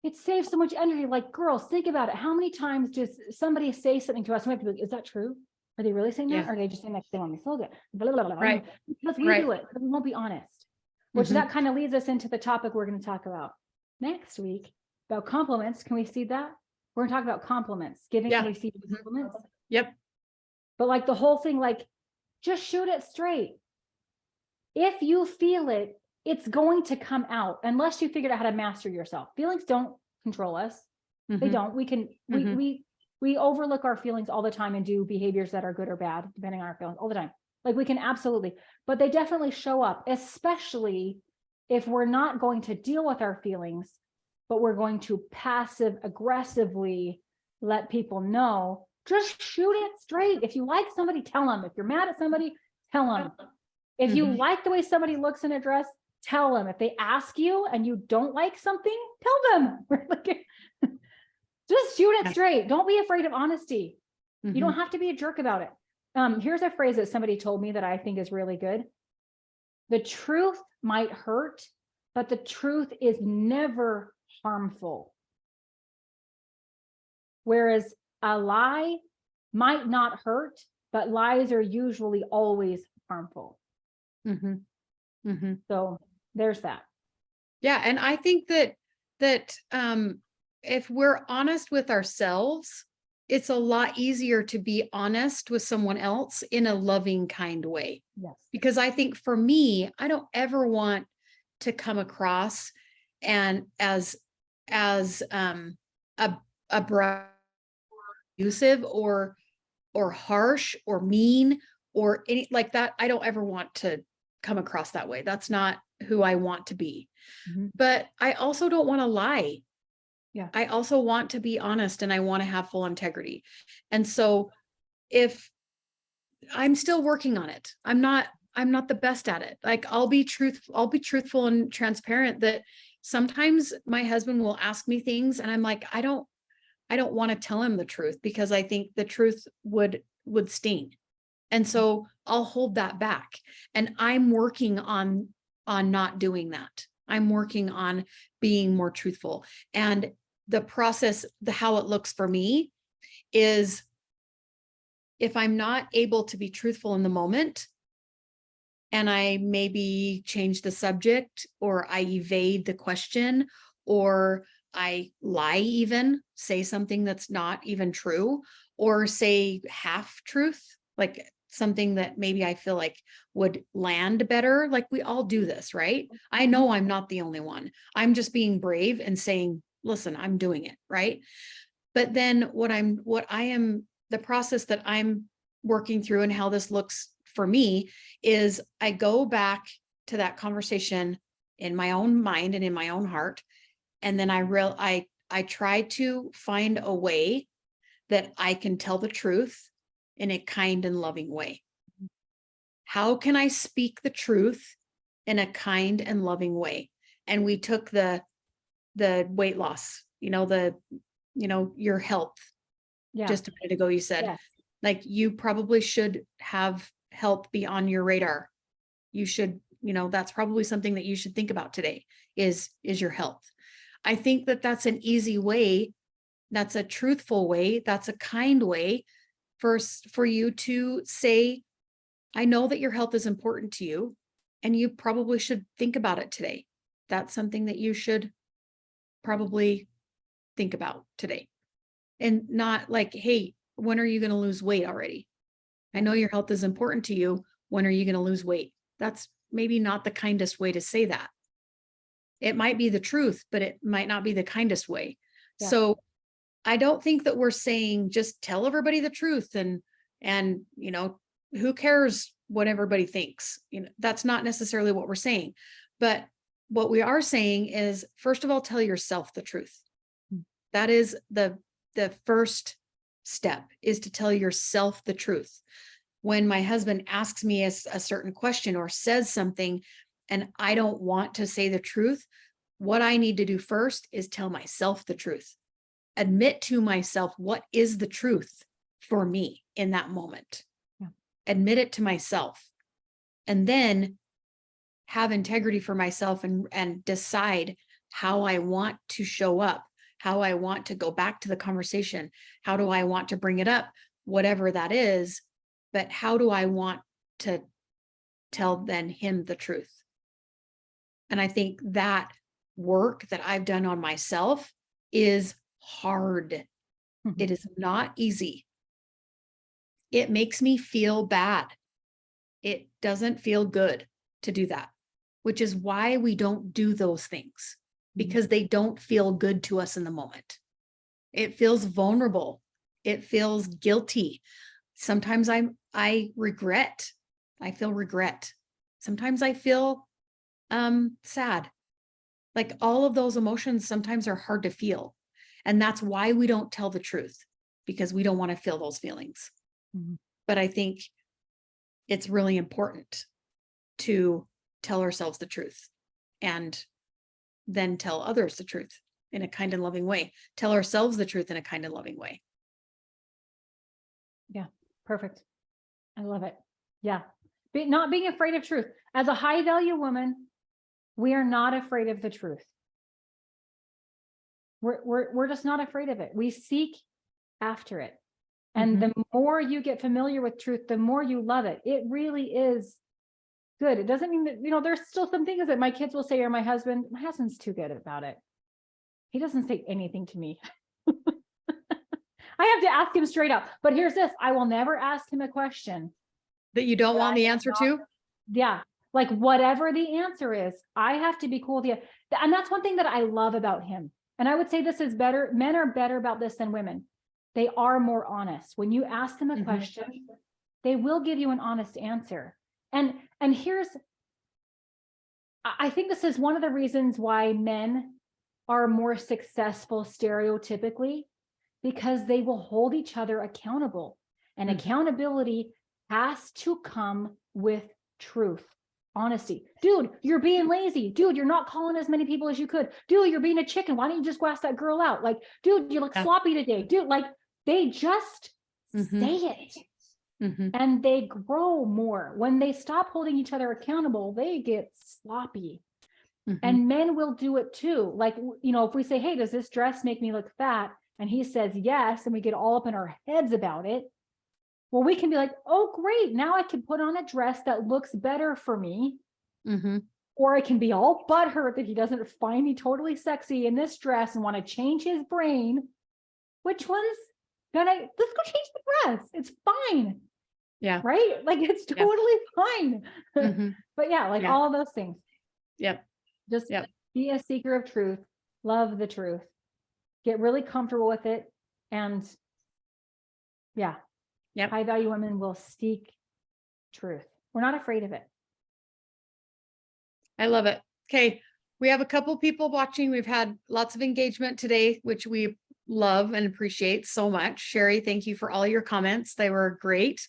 Speaker 2: It saves so much energy. Like girls, think about it. How many times does somebody say something to us? And we have to be like, is that true? Are they really saying that?
Speaker 1: Yeah.
Speaker 2: Or are they just saying that they want me to feel good? Blah, blah, blah, blah.
Speaker 1: Right.
Speaker 2: Because we
Speaker 1: Right.
Speaker 2: do it, but we won't be honest. Which
Speaker 1: Mm-hmm.
Speaker 2: that kind of leads us into the topic we're going to talk about next week about compliments. Can we see that? We're going to talk about compliments, giving and receiving compliments.
Speaker 1: Yep.
Speaker 2: But like the whole thing, like just shoot it straight. If you feel it, it's going to come out unless you figured out how to master yourself. Feelings don't control us.
Speaker 1: Mm-hmm.
Speaker 2: They don't. We can, we overlook our feelings all the time and do behaviors that are good or bad, depending on our feelings all the time. Like we can absolutely, but they definitely show up, especially if we're not going to deal with our feelings, but we're going to passive aggressively let people know, just shoot it straight. If you like somebody, tell them. If you're mad at somebody, tell them. If you
Speaker 1: Mhm.
Speaker 2: like the way somebody looks in a dress, tell them. If they ask you and you don't like something, tell them. Just shoot it
Speaker 1: Yeah.
Speaker 2: straight. Don't be afraid of honesty. You
Speaker 1: Mhm.
Speaker 2: don't have to be a jerk about it. Here's a phrase that somebody told me that I think is really good. The truth might hurt, but the truth is never harmful. Whereas a lie might not hurt, but lies are usually always harmful.
Speaker 1: Mhm. Mhm.
Speaker 2: So there's that.
Speaker 1: Yeah, and I think that if we're honest with ourselves, it's a lot easier to be honest with someone else in a loving, kind way.
Speaker 2: Yes.
Speaker 1: Because I think for me, I don't ever want to come across and as a abusive or harsh or mean or any like that. I don't ever want to come across that way. That's not who I want to be.
Speaker 2: Mhm.
Speaker 1: But I also don't want to lie.
Speaker 2: Yeah.
Speaker 1: I also want to be honest and I want to have full integrity. And so if I'm still working on it, I'm not the best at it. Like I'll be truthful and transparent that sometimes my husband will ask me things and I'm like, I don't want to tell him the truth because I think the truth would sting. And so I'll hold that back. And I'm working on not doing that. I'm working on being more truthful. And the process, the how it looks for me is if I'm not able to be truthful in the moment and I maybe change the subject or I evade the question or I lie, even say something that's not even true or say half truth, like something that maybe I feel like would land better. Like we all do this, right? I know I'm not the only one. I'm just being brave and saying, listen, I'm doing it, right? But then the process that I'm working through and how this looks for me is I go back to that conversation in my own mind and in my own heart. And then I try to find a way that I can tell the truth in a kind and loving way. How can I speak the truth in a kind and loving way? And we took the weight loss, your health.
Speaker 2: Yeah.
Speaker 1: Just a minute ago, you said,
Speaker 2: Yes.
Speaker 1: like, you probably should have health be on your radar. You should, that's probably something that you should think about today is your health. I think that that's an easy way. That's a truthful way. That's a kind way for you to say, I know that your health is important to you and you probably should think about it today. That's something that you should probably think about today. And not like, hey, when are you going to lose weight already? I know your health is important to you. When are you going to lose weight? That's maybe not the kindest way to say that. It might be the truth, but it might not be the kindest way.
Speaker 2: Yeah.
Speaker 1: So I don't think that we're saying just tell everybody the truth and who cares what everybody thinks. That's not necessarily what we're saying. But what we are saying is, first of all, tell yourself the truth. That is the first step, is to tell yourself the truth. When my husband asks me a certain question or says something and I don't want to say the truth, what I need to do first is tell myself the truth. Admit to myself what is the truth for me in that moment.
Speaker 2: Yeah.
Speaker 1: Admit it to myself. And then have integrity for myself and decide how I want to show up, how I want to go back to the conversation, how do I want to bring it up, whatever that is, but how do I want to tell then him the truth? And I think that work that I've done on myself is hard. It is not easy. It makes me feel bad. It doesn't feel good to do that, which is why we don't do those things, because they don't feel good to us in the moment. It feels vulnerable. It feels guilty. Sometimes I regret. I feel regret. Sometimes I feel sad. Like all of those emotions sometimes are hard to feel. And that's why we don't tell the truth. because we don't want to feel those feelings.
Speaker 2: Mhm.
Speaker 1: But I think it's really important to tell ourselves the truth and then tell others the truth in a kind and loving way. Tell ourselves the truth in a kind and loving way.
Speaker 2: Yeah, perfect. I love it. Yeah. Not being afraid of truth. As a high value woman, we are not afraid of the truth. We're just not afraid of it. We seek after it. And the more you get familiar with truth, the more you love it. It really is good. It doesn't mean that, there's still some things that my kids will say, or my husband's too good about it. He doesn't say anything to me. I have to ask him straight up. But here's this, I will never ask him a question
Speaker 1: that you don't want the answer to.
Speaker 2: Yeah. Like whatever the answer is, I have to be cool with you. And that's one thing that I love about him. And I would say this is better. Men are better about this than women. They are more honest. When you ask them a question, they will give you an honest answer. And I think this is one of the reasons why men are more successful stereotypically, because they will hold each other accountable. And accountability has to come with truth, honesty. Dude, you're being lazy. Dude, you're not calling as many people as you could. Dude, you're being a chicken. Why don't you just go ask that girl out? Like, dude, you look sloppy today. Dude, like they just say it. And they grow more. When they stop holding each other accountable, they get sloppy. And men will do it too. Like, if we say, hey, does this dress make me look fat? And he says yes, and we get all up in our heads about it. Well, we can be like, oh, great. Now I can put on a dress that looks better for me. Or I can be all butthurt that he doesn't find me totally sexy in this dress and want to change his brain. Let's go change the dress. It's fine.
Speaker 1: Yeah.
Speaker 2: Right? Like it's totally fine. But yeah, like all of those things.
Speaker 1: Yep.
Speaker 2: Just be a seeker of truth. Love the truth. Get really comfortable with it. And high value women will seek truth. We're not afraid of it.
Speaker 1: I love it. Okay. We have a couple people watching. We've had lots of engagement today, which we love and appreciate so much. Sherry, thank you for all your comments. They were great.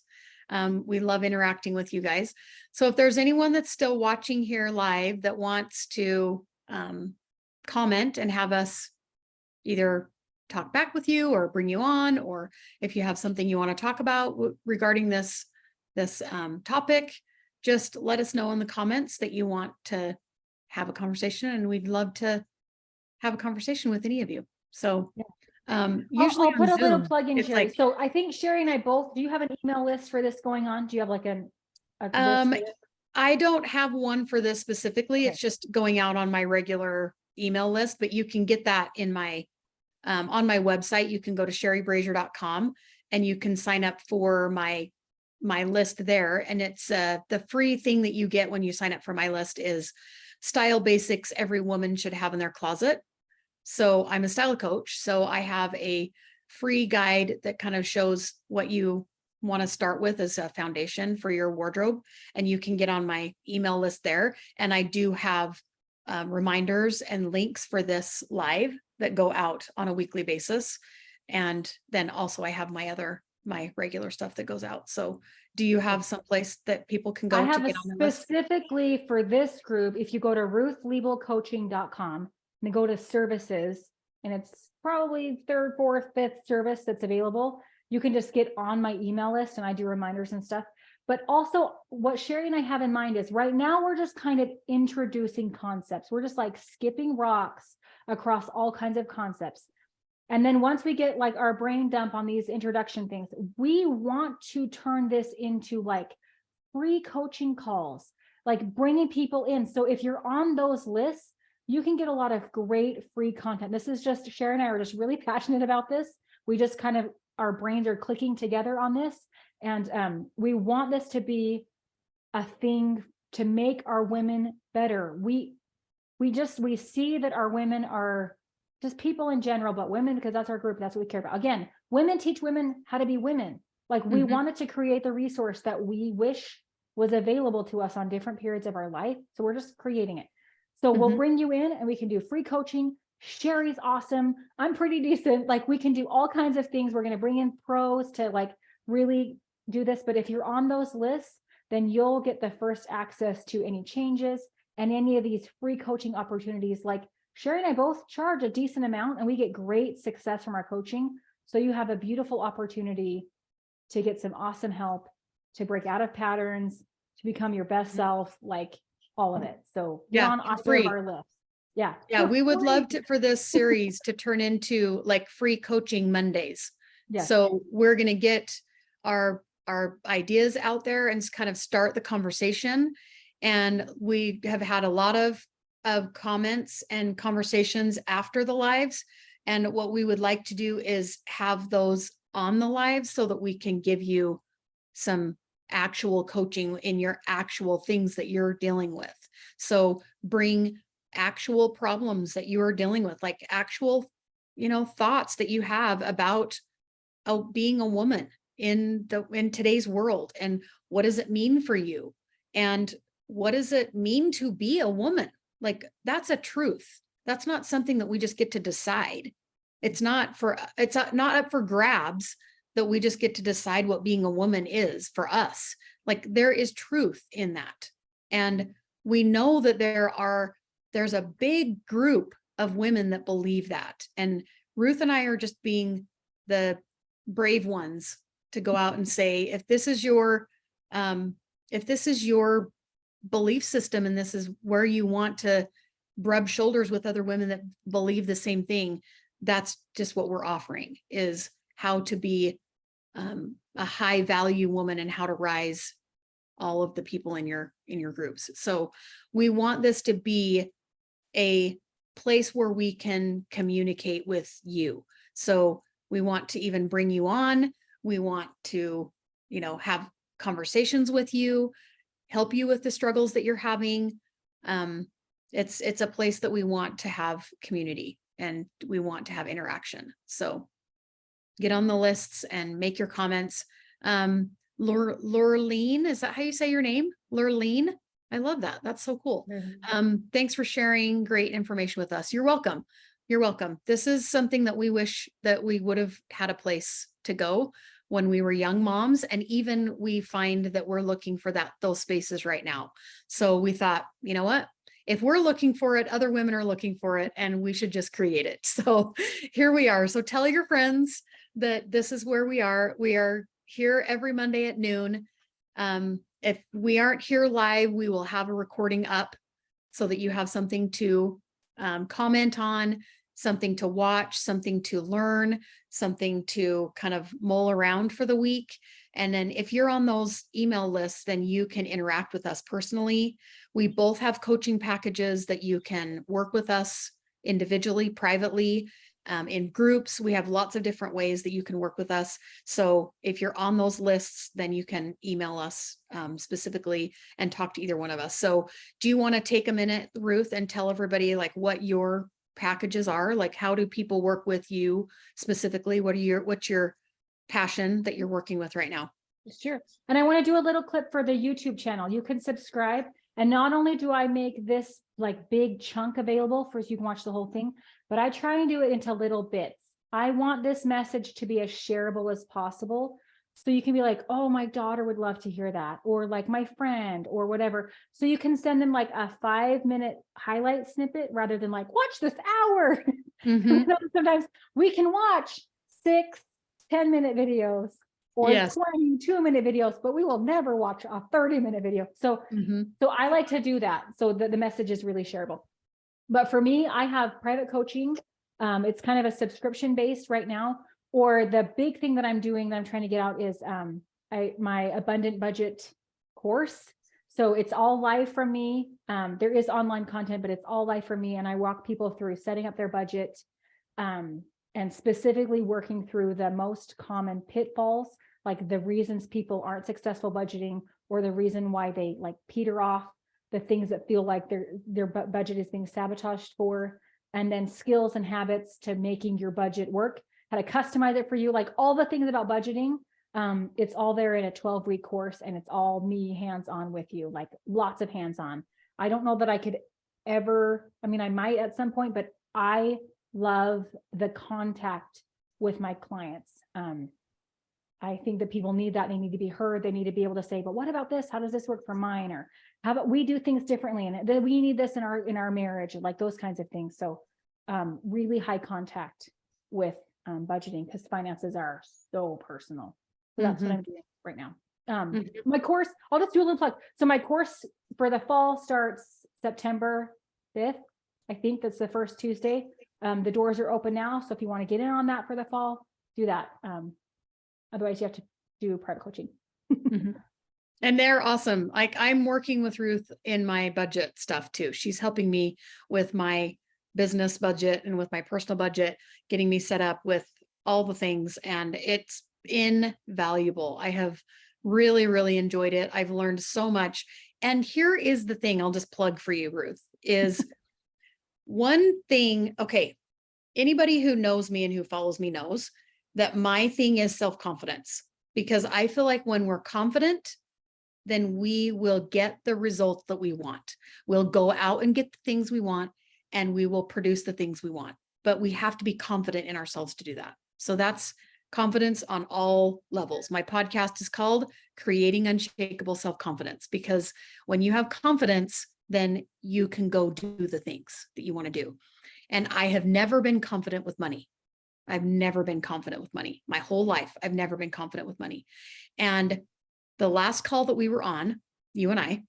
Speaker 1: We love interacting with you guys. So if there's anyone that's still watching here live that wants to comment and have us either talk back with you or bring you on, or if you have something you want to talk about regarding this topic, just let us know in the comments that you want to have a conversation, and we'd love to have a conversation with any of you. So usually
Speaker 2: I'll put a little
Speaker 1: Zoom,
Speaker 2: plug in,
Speaker 1: it's
Speaker 2: Sherry.
Speaker 1: like,
Speaker 2: So I think Sherry and I both, do you have an email list for this going on? Do you have like a list for this?
Speaker 1: I don't have one for this specifically.
Speaker 2: Okay.
Speaker 1: It's just going out on my regular email list, but you can get that in my on my website. You can go to sherrybrazier.com and you can sign up for my list there. And it's the free thing that you get when you sign up for my list is style basics every woman should have in their closet. So I'm a style coach. So I have a free guide that kind of shows what you want to start with as a foundation for your wardrobe. And you can get on my email list there. And I do have reminders and links for this live that go out on a weekly basis. And then also I have my regular stuff that goes out. So do you have some place that people can go
Speaker 2: I
Speaker 1: to
Speaker 2: have
Speaker 1: get on the list?
Speaker 2: specifically for this group, if you go to ruthliebelcoaching.com and go to services, and it's probably third, fourth, fifth service that's available, you can just get on my email list and I do reminders and stuff. But also what Sherry and I have in mind is right now we're just kind of introducing concepts. We're just like skipping rocks across all kinds of concepts. And then once we get like our brain dump on these introduction things, we want to turn this into like free coaching calls, like bringing people in. So if you're on those lists, you can get a lot of great free content. This is just, Sherry and I are just really passionate about this. We just kind of, our brains are clicking together on this. And we want this to be a thing to make our women better. We see that our women are just people in general, but women, because that's our group, that's what we care about. Again, women teach women how to be women. Like we wanted to create the resource that we wish was available to us on different periods of our life. So we're just creating it. So we'll bring you in and we can do free coaching. Sherry's awesome. I'm pretty decent. Like we can do all kinds of things. We're going to bring in pros to like really do this. But if you're on those lists, then you'll get the first access to any changes and any of these free coaching opportunities. Like Sherry and I both charge a decent amount and we get great success from our coaching. So you have a beautiful opportunity to get some awesome help, to break out of patterns, to become your best self, like all of it. So you're
Speaker 1: Yeah,
Speaker 2: on
Speaker 1: for
Speaker 2: either of
Speaker 1: free.
Speaker 2: our lists. Yeah.
Speaker 1: Yeah,
Speaker 2: for
Speaker 1: we would
Speaker 2: free.
Speaker 1: love to for this series to turn into like free coaching Mondays.
Speaker 2: Yes.
Speaker 1: So we're going to get our ideas out there and kind of start the conversation. And we have had a lot of comments and conversations after the lives. And what we would like to do is have those on the lives so that we can give you some actual coaching in your actual things that you're dealing with. So bring actual problems that you are dealing with, like actual, thoughts that you have about being a woman in today's world, and what does it mean for you, and what does it mean to be a woman? Like that's a truth. That's not something that we just get to decide. It's not up for grabs that we just get to decide what being a woman is for us. Like there is truth in that. And we know that there's a big group of women that believe that. And Ruth and I are just being the brave ones to go out and say, if this is your belief system and this is where you want to rub shoulders with other women that believe the same thing, that's just what we're offering, is how to be a high value woman and how to rise all of the people in your groups. So we want this to be a place where we can communicate with you. So we want to even bring you on. We want to, have conversations with you, help you with the struggles that you're having. It's a place that we want to have community and we want to have interaction. So get on the lists and make your comments. Lurleen, is that how you say your name? Lurleen? I love that. That's so cool. Thanks for sharing great information with us. You're welcome. You're welcome. This is something that we wish that we would have had a place to go when we were young moms. And even we find that we're looking for those spaces right now. So we thought, you know what? If we're looking for it, other women are looking for it, and we should just create it. So here we are. So tell your friends that this is where we are. We are here every Monday at noon. If we aren't here live, we will have a recording up so that you have something to comment on, something to watch, something to learn, something to kind of mull around for the week. And then if you're on those email lists, then you can interact with us personally. We both have coaching packages that you can work with us individually, privately, in groups. We have lots of different ways that you can work with us. So if you're on those lists, then you can email us specifically and talk to either one of us. So do you want to take a minute, Ruth, and tell everybody like what your packages are? Like, how do people work with you specifically? What's your passion that you're working with right now?
Speaker 2: Sure. And I want to do a little clip for the YouTube channel. You can subscribe. And not only do I make this like big chunk available for so you can watch the whole thing, but I try and do it into little bits. I want this message to be as shareable as possible. So you can be like, oh, my daughter would love to hear that, or like my friend or whatever. So you can send them like a 5-minute highlight snippet rather than like, watch this hour.
Speaker 1: Mm-hmm.
Speaker 2: Sometimes we can watch 6-10-minute videos or
Speaker 1: Yes.
Speaker 2: 22-minute videos, but we will never watch a 30-minute video. So I like to do that so that the message is really shareable. But for me, I have private coaching. It's kind of a subscription based right now. Or the big thing that I'm doing that I'm trying to get out is my Abundant Budget course. So it's all live from me. There is online content, but it's all live from me. And I walk people through setting up their budget and specifically working through the most common pitfalls, like the reasons people aren't successful budgeting, or the reason why they like peter off, the things that feel like their budget is being sabotaged for, and then skills and habits to making your budget work, how to customize it for you, like all the things about budgeting. It's all there in a 12-week course, and it's all me hands-on with you, like lots of hands-on. I don't know that I could ever, I mean, I might at some point, but I love the contact with my clients. I think that people need that. They need to be heard. They need to be able to say, but what about this? How does this work for mine? Or how about we do things differently? And then we need this in our marriage, like those kinds of things. So really high contact with budgeting, because finances are so personal. So that's what I'm doing right now. My course, I'll just do a little plug. So my course for the fall starts September 5th. I think that's the first Tuesday. The doors are open now. So if you want to get in on that for the fall, do that. Otherwise you have to do private coaching.
Speaker 1: And they're awesome. Like, I'm working with Ruth in my budget stuff too. She's helping me with my business budget and with my personal budget, getting me set up with all the things. And it's invaluable. I have really, really enjoyed it. I've learned so much. And here is the thing I'll just plug for you, Ruth, is one thing. Okay. Anybody who knows me and who follows me knows that my thing is self-confidence, because I feel like when we're confident, then we will get the results that we want. We'll go out and get the things we want, and we will produce the things we want. But we have to be confident in ourselves to do that. So that's confidence on all levels. My podcast is called Creating Unshakable Self-Confidence, because when you have confidence, then you can go do the things that you want to do. And I have never been confident with money. I've never been confident with money. My whole life, I've never been confident with money. And the last call that we were on, you and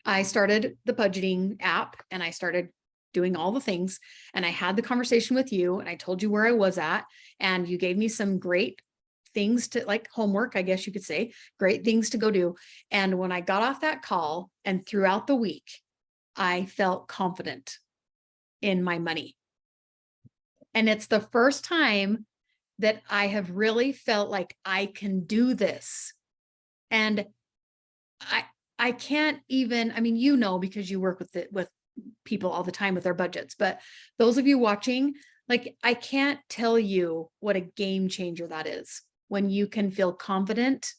Speaker 1: I started the budgeting app, and I started doing all the things, and I had the conversation with you, and I told you where I was at, and you gave me some great things to, like, homework, I guess you could say, great things to go do. And when I got off that call and throughout the week, I felt confident in my money. And it's the first time that I have really felt like I can do this. And I can't even, I mean, you know, because you work with people all the time with their budgets, but those of you watching, like, I can't tell you what a game changer that is when you can feel confident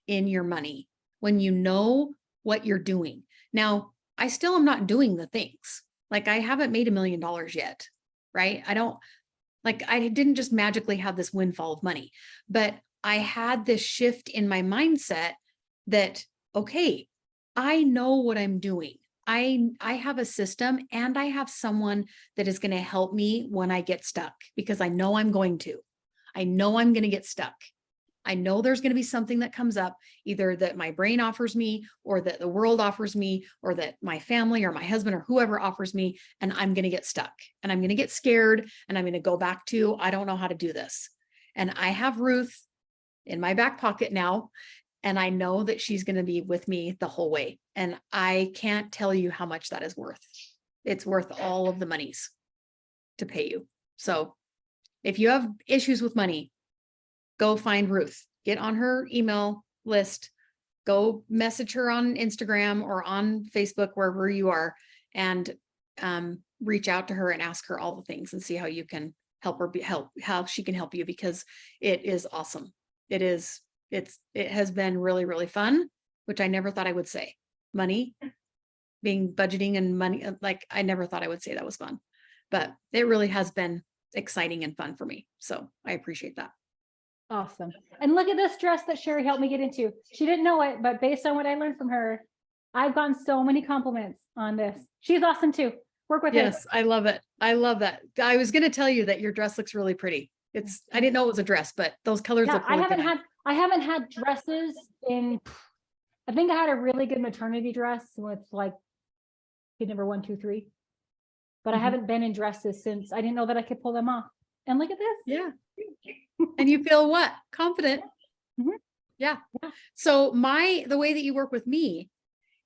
Speaker 1: in your money, when you know what you're doing. Now, I still am not doing the things. Like, I haven't made $1 million yet, right? I didn't just magically have this windfall of money, but I had this shift in my mindset that, okay, I know what I'm doing. I have a system, and I have someone that is going to help me when I get stuck, because I know I'm going to. I know I'm going to get stuck. I know there's going to be something that comes up, either that my brain offers me, or that the world offers me, or that my family or my husband or whoever offers me, and I'm going to get stuck, and I'm going to get scared, and I'm going to go back to, I don't know how to do this. And I have Ruth in my back pocket now, and I know that she's going to be with me the whole way. And I can't tell you how much that is worth. It's worth all of the monies to pay you. So if you have issues with money, go find Ruth, get on her email list, go message her on Instagram or on Facebook, wherever you are, and reach out to her and ask her all the things and see how you can help her, how she can help you, because it is awesome. It has been really, really fun, which I never thought I would say. Money, being budgeting and money, like, I never thought I would say that was fun, but it really has been exciting and fun for me. So I appreciate that.
Speaker 2: Awesome. And look at this dress that Sherry helped me get into. She didn't know it, but based on what I learned from her, I've gotten so many compliments on this. She's awesome too. Work with her.
Speaker 1: Yes, I love it. I love that. I was going to tell you that your dress looks really pretty. I didn't know it was a dress, but those colors
Speaker 2: Yeah,
Speaker 1: look really good.
Speaker 2: I haven't had dresses in, I think I had a really good maternity dress with, like, kid number 1, 2, 3, but I haven't been in dresses since. I didn't know that I could pull them off. And look at this.
Speaker 1: Yeah. And you feel what? Confident. Yeah. So the way that you work with me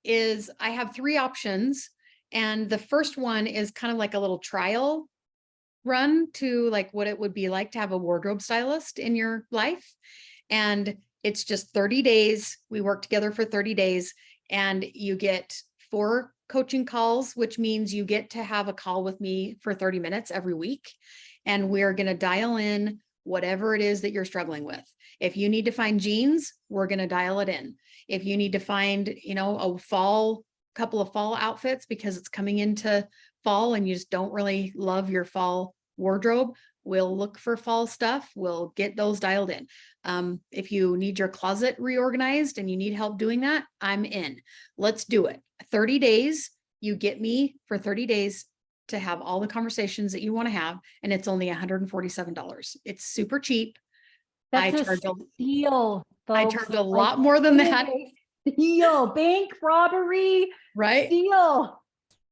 Speaker 1: is I have 3 options. And the first one is kind of like a little trial run to, like, what it would be like to have a wardrobe stylist in your life. And it's just 30 days. We work together for 30 days, and you get 4 coaching calls, which means you get to have a call with me for 30 minutes every week. And we're going to dial in whatever it is that you're struggling with. If you need to find jeans, we're going to dial it in. If you need to find, a couple of fall outfits because it's coming into fall and you just don't really love your fall wardrobe, we'll look for fall stuff. We'll get those dialed in. If you need your closet reorganized and you need help doing that, I'm in. Let's do it. 30 days, you get me for 30 days to have all the conversations that you want to have. And it's only $147. It's super cheap.
Speaker 2: That's
Speaker 1: I
Speaker 2: a
Speaker 1: charge a,
Speaker 2: steal,
Speaker 1: I
Speaker 2: folks.
Speaker 1: charge a
Speaker 2: Like,
Speaker 1: lot more than
Speaker 2: it is
Speaker 1: that,
Speaker 2: a steal, bank robbery,
Speaker 1: right?
Speaker 2: steal.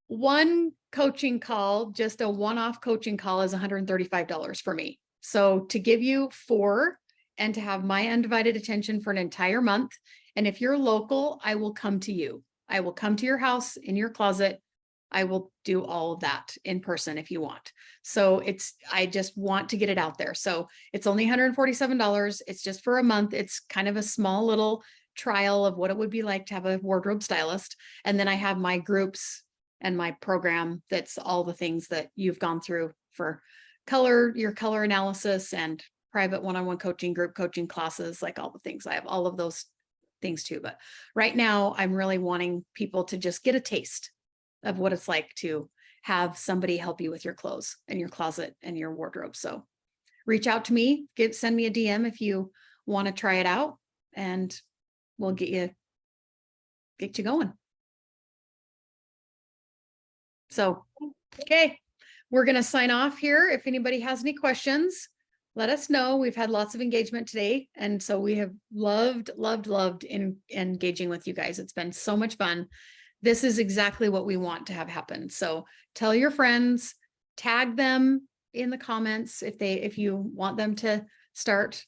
Speaker 1: One coaching call, just a one-off coaching call is $135 for me. So to give you 4 and to have my undivided attention for an entire month. And if you're local, I will come to you. I will come to your house in your closet. I will do all of that in person if you want. So I just want to get it out there. So it's only $147. It's just for a month. It's kind of a small little trial of what it would be like to have a wardrobe stylist. And then I have my groups and my program that's all the things that you've gone through for your color analysis and private one-on-one coaching, group coaching classes, like all the things. I have all of those things too. But right now I'm really wanting people to just get a taste of what it's like to have somebody help you with your clothes and your closet and your wardrobe. So reach out to me, send me a DM if you want to try it out, and we'll get you going. So, okay, we're going to sign off here. If anybody has any questions, let us know. We've had lots of engagement today. And so we have loved engaging with you guys. It's been so much fun. This is exactly what we want to have happen. So tell your friends, tag them in the comments if you want them to start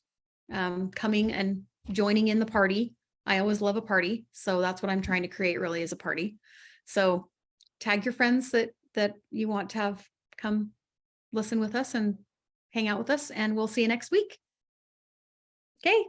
Speaker 1: coming and joining in the party. I always love a party. So that's what I'm trying to create, really, is a party. So tag your friends that you want to have come listen with us and hang out with us, and we'll see you next week. Okay.